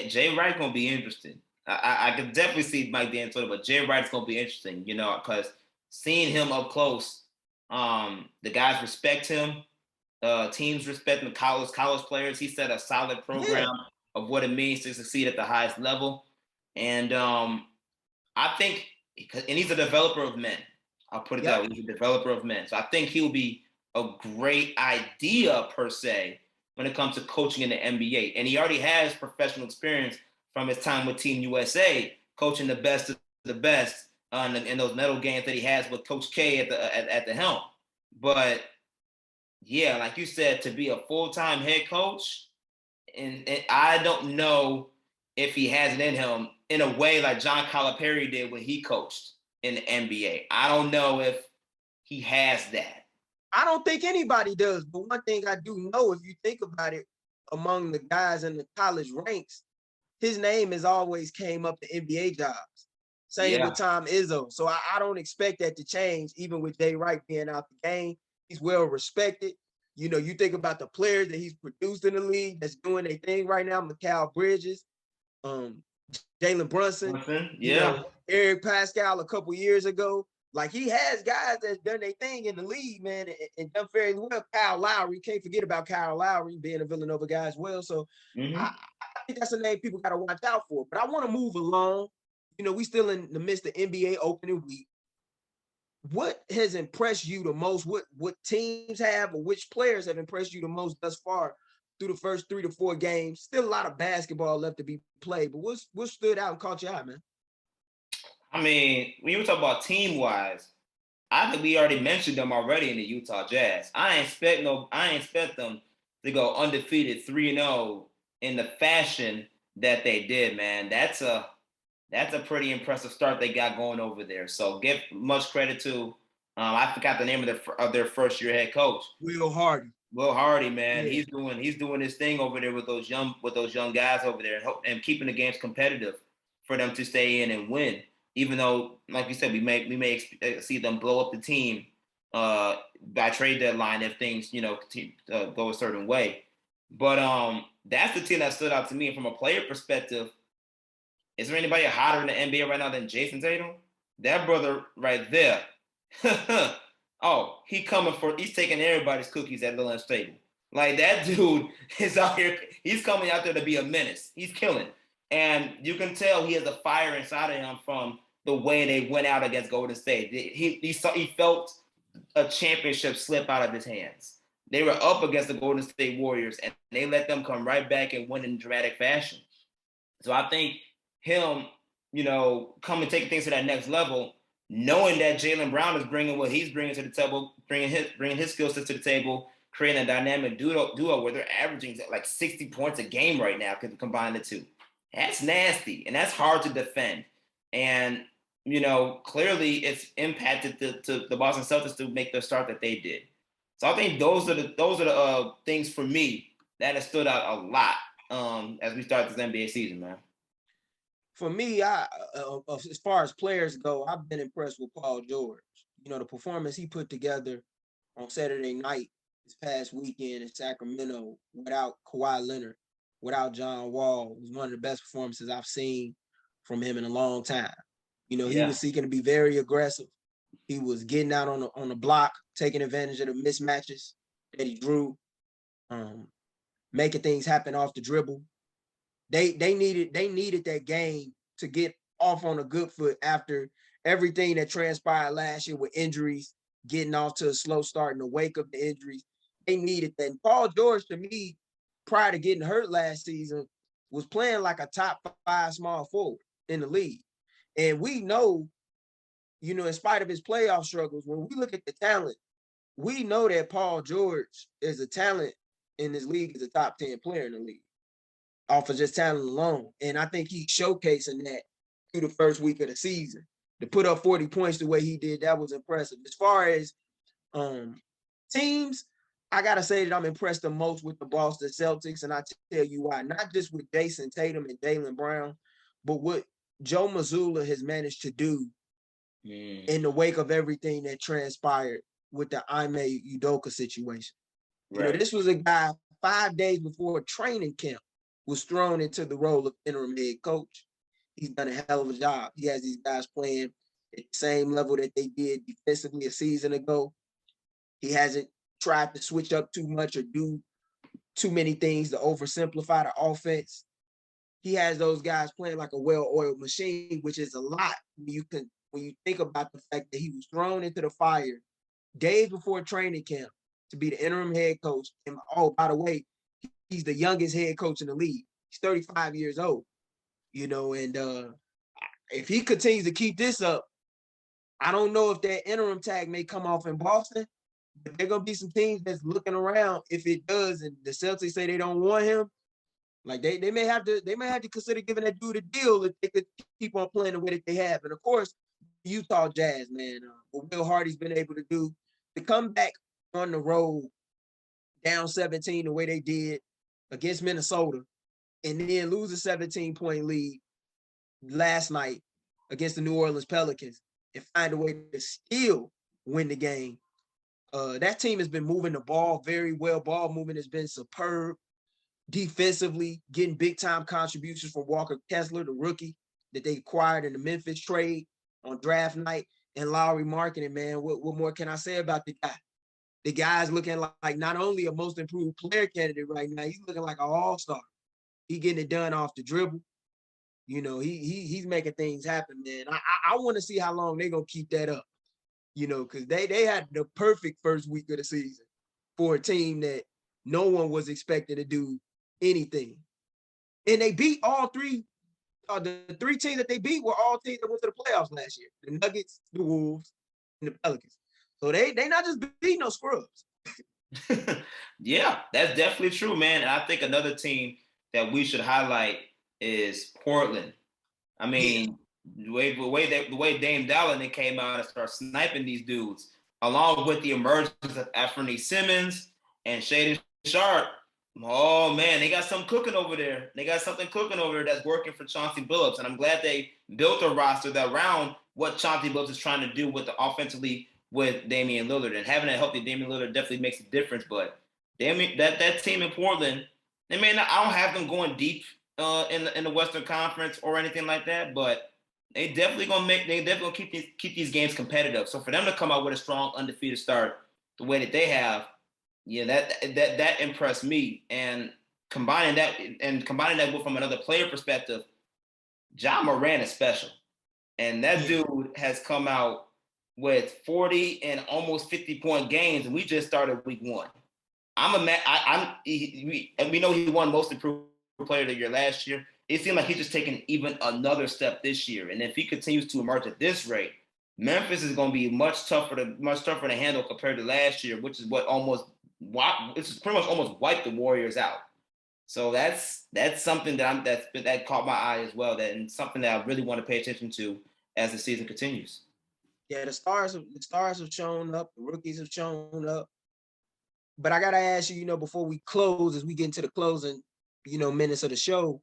Jay Wright gonna be interesting. I can definitely see Mike D'Antoni, but Jay Wright's gonna be interesting, you know, because seeing him up close, the guys respect him, teams respect him, college players. He set a solid program of what it means to succeed at the highest level, and I think, and he's a developer of men. I'll put it that way. He's a developer of men, so I think he'll be a great idea per se when it comes to coaching in the NBA. And he already has professional experience from his time with Team USA, coaching the best of the best in those medal games that he has with Coach K at the helm. But yeah, like you said, to be a full-time head coach, and I don't know if he has it in him in a way like John Calipari did when he coached in the NBA. I don't know if he has that. I don't think anybody does, but one thing I do know, if you think about it, among the guys in the college ranks, his name has always came up to NBA jobs. Same with Tom Izzo. So I don't expect that to change, even with Jay Wright being out the game. He's well respected. You know, you think about the players that he's produced in the league that's doing their thing right now, Mikal Bridges, Jalen Brunson, you know, Eric Pascal a couple years ago. Like, he has guys that's done their thing in the league, man, and done fairly well. Kyle Lowry, can't forget about Kyle Lowry being a Villanova guy as well. So I think that's a name people got to watch out for. But I want to move along. You know, we still in the midst of NBA opening week. what has impressed you the most? What teams have, or which players have impressed you the most thus far through the first 3 to 4 games? Still a lot of basketball left to be played, but what stood out and caught your eye, man? I mean, when you talk about team wise, I think we already mentioned them already in the Utah Jazz. I ain't expect them to go undefeated 3-0 in the fashion that they did, man. That's a pretty impressive start they got going over there. So give much credit to I forgot the name of their first year head coach. Will Hardy. Will Hardy, man, Yeah. he's doing his thing over there with those young guys over there, and keeping the games competitive for them to stay in and win. Even though, like you said, we may see them blow up the team by trade deadline if things go a certain way. But that's the team that stood out to me from a player perspective. Is there anybody hotter in the NBA right now than Jason Tatum? That brother right there. Oh, he's taking everybody's cookies at the lunch table. Like that dude is out here, he's coming out there to be a menace. He's killing. And you can tell he has a fire inside of him from the way they went out against Golden State. He felt a championship slip out of his hands. They were up against the Golden State Warriors and they let them come right back and win in dramatic fashion. So I think him, coming taking things to that next level, knowing that Jaylen Brown is bringing what he's bringing to the table, bringing his skill sets to the table, creating a dynamic duo where they're averaging like 60 points a game right now because combine the two. That's nasty and that's hard to defend. And clearly it's impacted the Boston Celtics to make the start that they did. So I think those are the things for me that have stood out a lot as we start this NBA season, man. For me, as far as players go, I've been impressed with Paul George. The performance he put together on Saturday night this past weekend in Sacramento without Kawhi Leonard, without John Wall, was one of the best performances I've seen from him in a long time. He was seeking to be very aggressive. He was getting out on the block, taking advantage of the mismatches that he drew, making things happen off the dribble. They needed that game to get off on a good foot after everything that transpired last year with injuries, getting off to a slow start in the wake of the injuries. They needed that. And Paul George, to me, prior to getting hurt last season, was playing like a top 5 small forward in the league. And we know, in spite of his playoff struggles, when we look at the talent, we know that Paul George is a talent in this league, is a top 10 player in the league off of just talent alone. And I think he's showcasing that through the first week of the season. To put up 40 points the way he did, that was impressive. As far as teams, I got to say that I'm impressed the most with the Boston Celtics, and I tell you why. Not just with Jason Tatum and Jaylen Brown, but what Joe Mazzulla has managed to do in the wake of everything that transpired with the Ime Udoka situation. Right. This was a guy 5 days before training camp was thrown into the role of interim head coach. He's done a hell of a job. He has these guys playing at the same level that they did defensively a season ago. He hasn't tried to switch up too much or do too many things to oversimplify the offense. He has those guys playing like a well-oiled machine, which is a lot when you think about the fact that he was thrown into the fire days before training camp to be the interim head coach. And by the way, he's the youngest head coach in the league. He's 35 years old, and if he continues to keep this up, I don't know if that interim tag may come off in Boston, but there are going to be some teams that's looking around if it does, and the Celtics say they don't want him. Like they may have to consider giving that dude a deal if they could keep on playing the way that they have. And of course, Utah Jazz, man, what Will Hardy's been able to do to come back on the road down 17 the way they did against Minnesota, and then lose a 17-point lead last night against the New Orleans Pelicans and find a way to still win the game. That team has been moving the ball very well. Ball movement has been superb. Defensively, getting big-time contributions from Walker Kessler, the rookie that they acquired in the Memphis trade on draft night, and Lauri Markkanen, man. What more can I say about the guy? The guy's looking like not only a most improved player candidate right now, he's looking like an all-star. He getting it done off the dribble. He's making things happen, man. I want to see how long they're going to keep that up. because they had the perfect first week of the season for a team that no one was expecting to do anything. And they beat all three. The three teams that they beat were all teams that went to the playoffs last year: the Nuggets, the Wolves, and the Pelicans. So they not just beating no scrubs. Yeah, that's definitely true, man. And I think another team that we should highlight is Portland. I Yeah, mean, the way Dame Dolla came out and started sniping these dudes, along with the emergence of Anthony Simmons and Shaden Sharp. Oh man, they got something cooking over there. They got something cooking over there that's working for Chauncey Billups, and I'm glad they built a roster that around what Chauncey Billups is trying to do with the offensively with Damian Lillard, and having a healthy Damian Lillard definitely makes a difference. But Damian, that team in Portland, they may not. I don't have them going deep in the Western Conference or anything like that, but they definitely gonna keep these games competitive. So for them to come out with a strong undefeated start the way that they have, yeah, that impressed me. And combining that with from another player perspective, John Moran is special, and that yeah, dude has come out with 40 and almost 50-point games, and we just started week one. We know he won most improved player of the year last year. It seemed like he's just taking even another step this year. And if he continues to emerge at this rate, Memphis is going to be much tougher to handle compared to last year, which is it's pretty much almost wiped the Warriors out. So that's something that caught my eye as well. And something that I really want to pay attention to as the season continues. yeah. The stars have shown up. The rookies have shown up. But I gotta ask you, before we close, as we get into the closing, minutes of the show,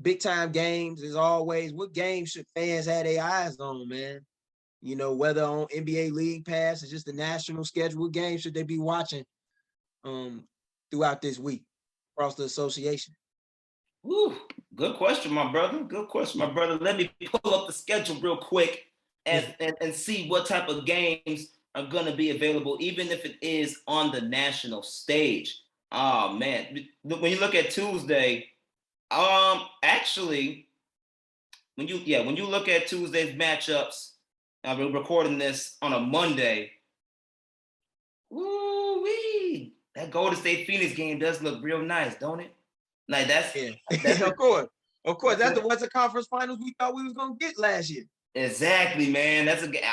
big time games as always. What games should fans have their eyes on, man? Whether on NBA League Pass or just the national schedule, what games should they be watching throughout this week across the association? Woo, good question, my brother. Good question, my brother. Let me pull up the schedule real quick and see what type of games are going to be available, even if it is on the national stage. Oh man, when you look at Tuesday, actually, when you look at Tuesday's matchups, we're recording this on a Monday. Woo wee, that Golden State Phoenix game does look real nice, don't it? Like Yeah, that's of course. Of course, that's that's the a, Western Conference Finals we thought we was gonna get last year. exactly, man.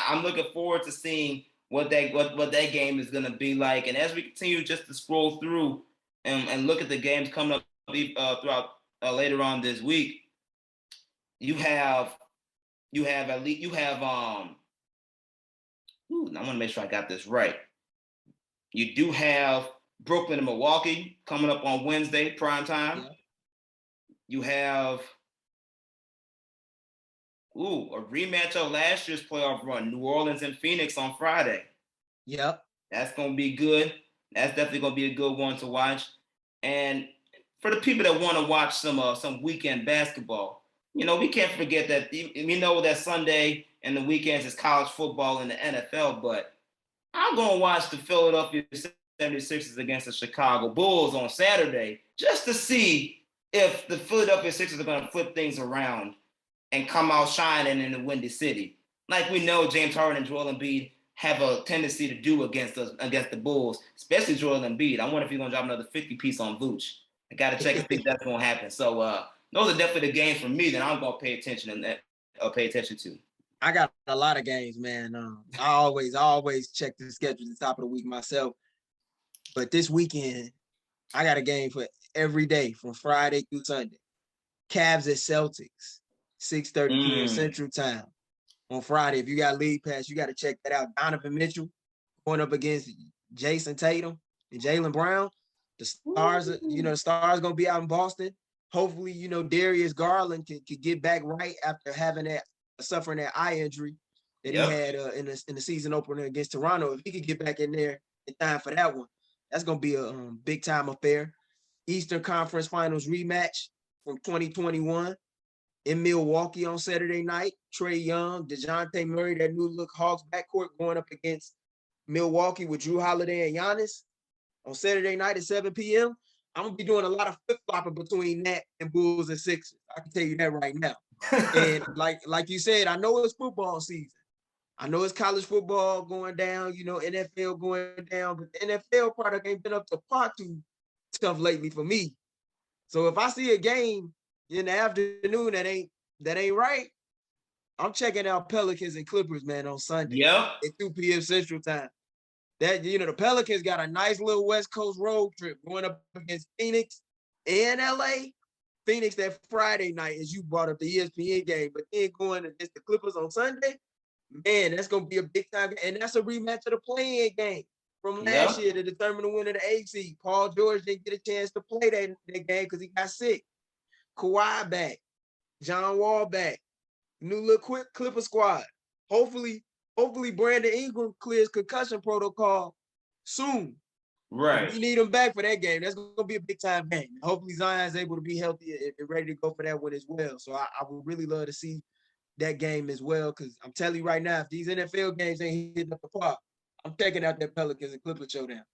I'm looking forward to seeing what that game is gonna be like. And as we continue just to scroll through and look at the games coming up throughout later on this week, you have at least you have I want to make sure I got this right. You do have Brooklyn and Milwaukee coming up on Wednesday prime time. Yeah, You have a rematch of last year's playoff run, New Orleans and Phoenix on Friday. yep, That's going to be good. That's definitely going to be a good one to watch. And for the people that want to watch some weekend basketball, we can't forget that we know that Sunday and the weekends is college football in the NFL, but I'm going to watch the Philadelphia 76ers against the Chicago Bulls on Saturday just to see if the Philadelphia Sixers are going to flip things around and come out shining in the Windy City. Like we know James Harden and Joel Embiid have a tendency to do against the Bulls, especially Joel Embiid. I wonder if he's going to drop another 50 piece on Vooch. I got to check and see if that's going to happen. So those are definitely the games for me that I'm going to pay attention to. I got a lot of games, man. I always check the schedule at the top of the week myself. But this weekend, I got a game for every day from Friday through Sunday. Cavs at Celtics, 6:30 p.m. Central Time on Friday. If you got League Pass, you got to check that out. Donovan Mitchell going up against Jason Tatum and Jaylen Brown. The Stars gonna be out in Boston. Hopefully, Darius Garland can get back right after suffering that eye injury that he Yep. had in the season opener against Toronto. If he could get back in there in time for that one, that's gonna be a big time affair. Eastern Conference Finals rematch from 2021 in Milwaukee on Saturday night. Trae Young, DeJounte Murray, that new look Hawks backcourt going up against Milwaukee with Drew Holiday and Giannis on Saturday night at 7 p.m. I'm gonna be doing a lot of flip-flopping between that and Bulls and Sixers. I can tell you that right now. And like you said, I know it's football season, I know it's college football going down, you know, NFL going down, but the NFL product ain't been up to par too tough lately for me. So if I see a game in the afternoon that ain't right, I'm checking out Pelicans and Clippers, man, on Sunday Yep. at 2 p.m. Central Time. That the Pelicans got a nice little West Coast road trip going up against Phoenix and LA. Phoenix that Friday night, as you brought up the ESPN game, but then going against the Clippers on Sunday, man, that's gonna be a big time, and that's a rematch of the play-in game from last Yep. year to determine the winner of the AC. Paul George didn't get a chance to play that game because he got sick. Kawhi back, John Wall back, new little quick Clipper squad. Hopefully, Brandon Ingram clears concussion protocol soon. Right. We need him back for that game. That's gonna be a big time game. Hopefully, Zion's able to be healthy and ready to go for that one as well. So I would really love to see that game as well, because I'm telling you right now, if these NFL games ain't hitting up the park, I'm checking out that Pelicans and Clippers showdown.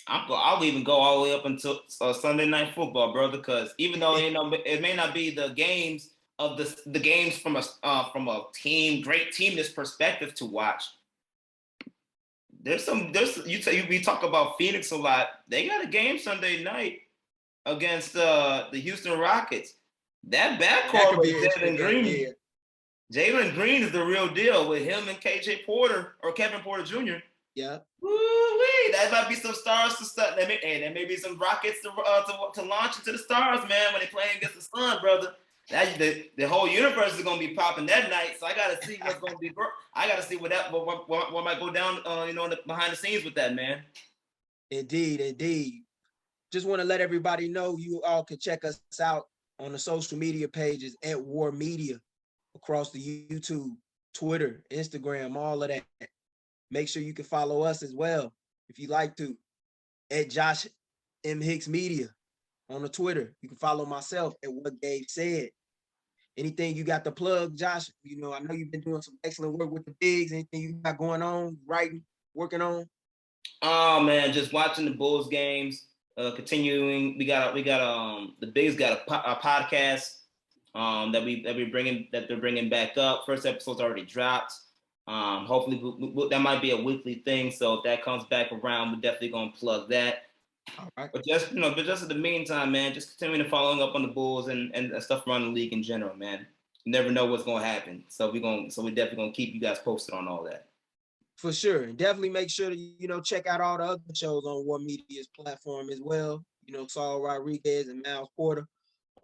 I'll even go all the way up until Sunday Night Football, brother. Because even though it may not be the games of the games from a great team this perspective to watch. We talk about Phoenix a lot. They got a game Sunday night against the Houston Rockets. That That backcourt could be with an interesting Jalen game. Green. Yeah. Jalen Green is the real deal with him and KJ Porter or Kevin Porter Jr. Yeah. Woo-wee. That might be some stars to start. There may be some rockets to launch into the stars, man, when they play against the sun, brother. The whole universe is gonna be popping that night. So I gotta see what's gonna be. I gotta see what might go down. Behind the scenes with that, man. Indeed. Just want to let everybody know you all can check us out on the social media pages at War Media across the YouTube, Twitter, Instagram, all of that. Make sure you can follow us as well if you like to at Josh M. Hicks Media on the Twitter. You can follow myself at What Gabe Said. Anything you got to plug, Josh? I know you've been doing some excellent work with the bigs. Anything you got going on, writing, working on? Oh man, just watching the Bulls games. Continuing, we got the bigs got a podcast that they're bringing back up. First episode's already dropped. Hopefully that might be a weekly thing. So if that comes back around, we're definitely gonna plug that. All right. But just in the meantime, man, just continuing to following up on the Bulls and stuff around the league in general, man. You never know what's gonna happen. So we're definitely gonna keep you guys posted on all that. For sure. And definitely make sure to, check out all the other shows on War Media's platform as well. Saul Rodriguez and Miles Porter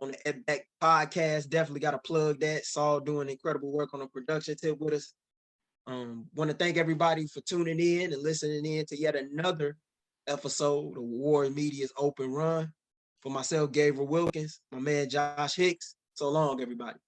on the At Back podcast. Definitely got to plug that. Saul doing incredible work on the production tip with us. Want to thank everybody for tuning in and listening in to yet another episode of War Media's Open Run. For myself, Gabriel Wilkins, my man Josh Hicks. So long, everybody.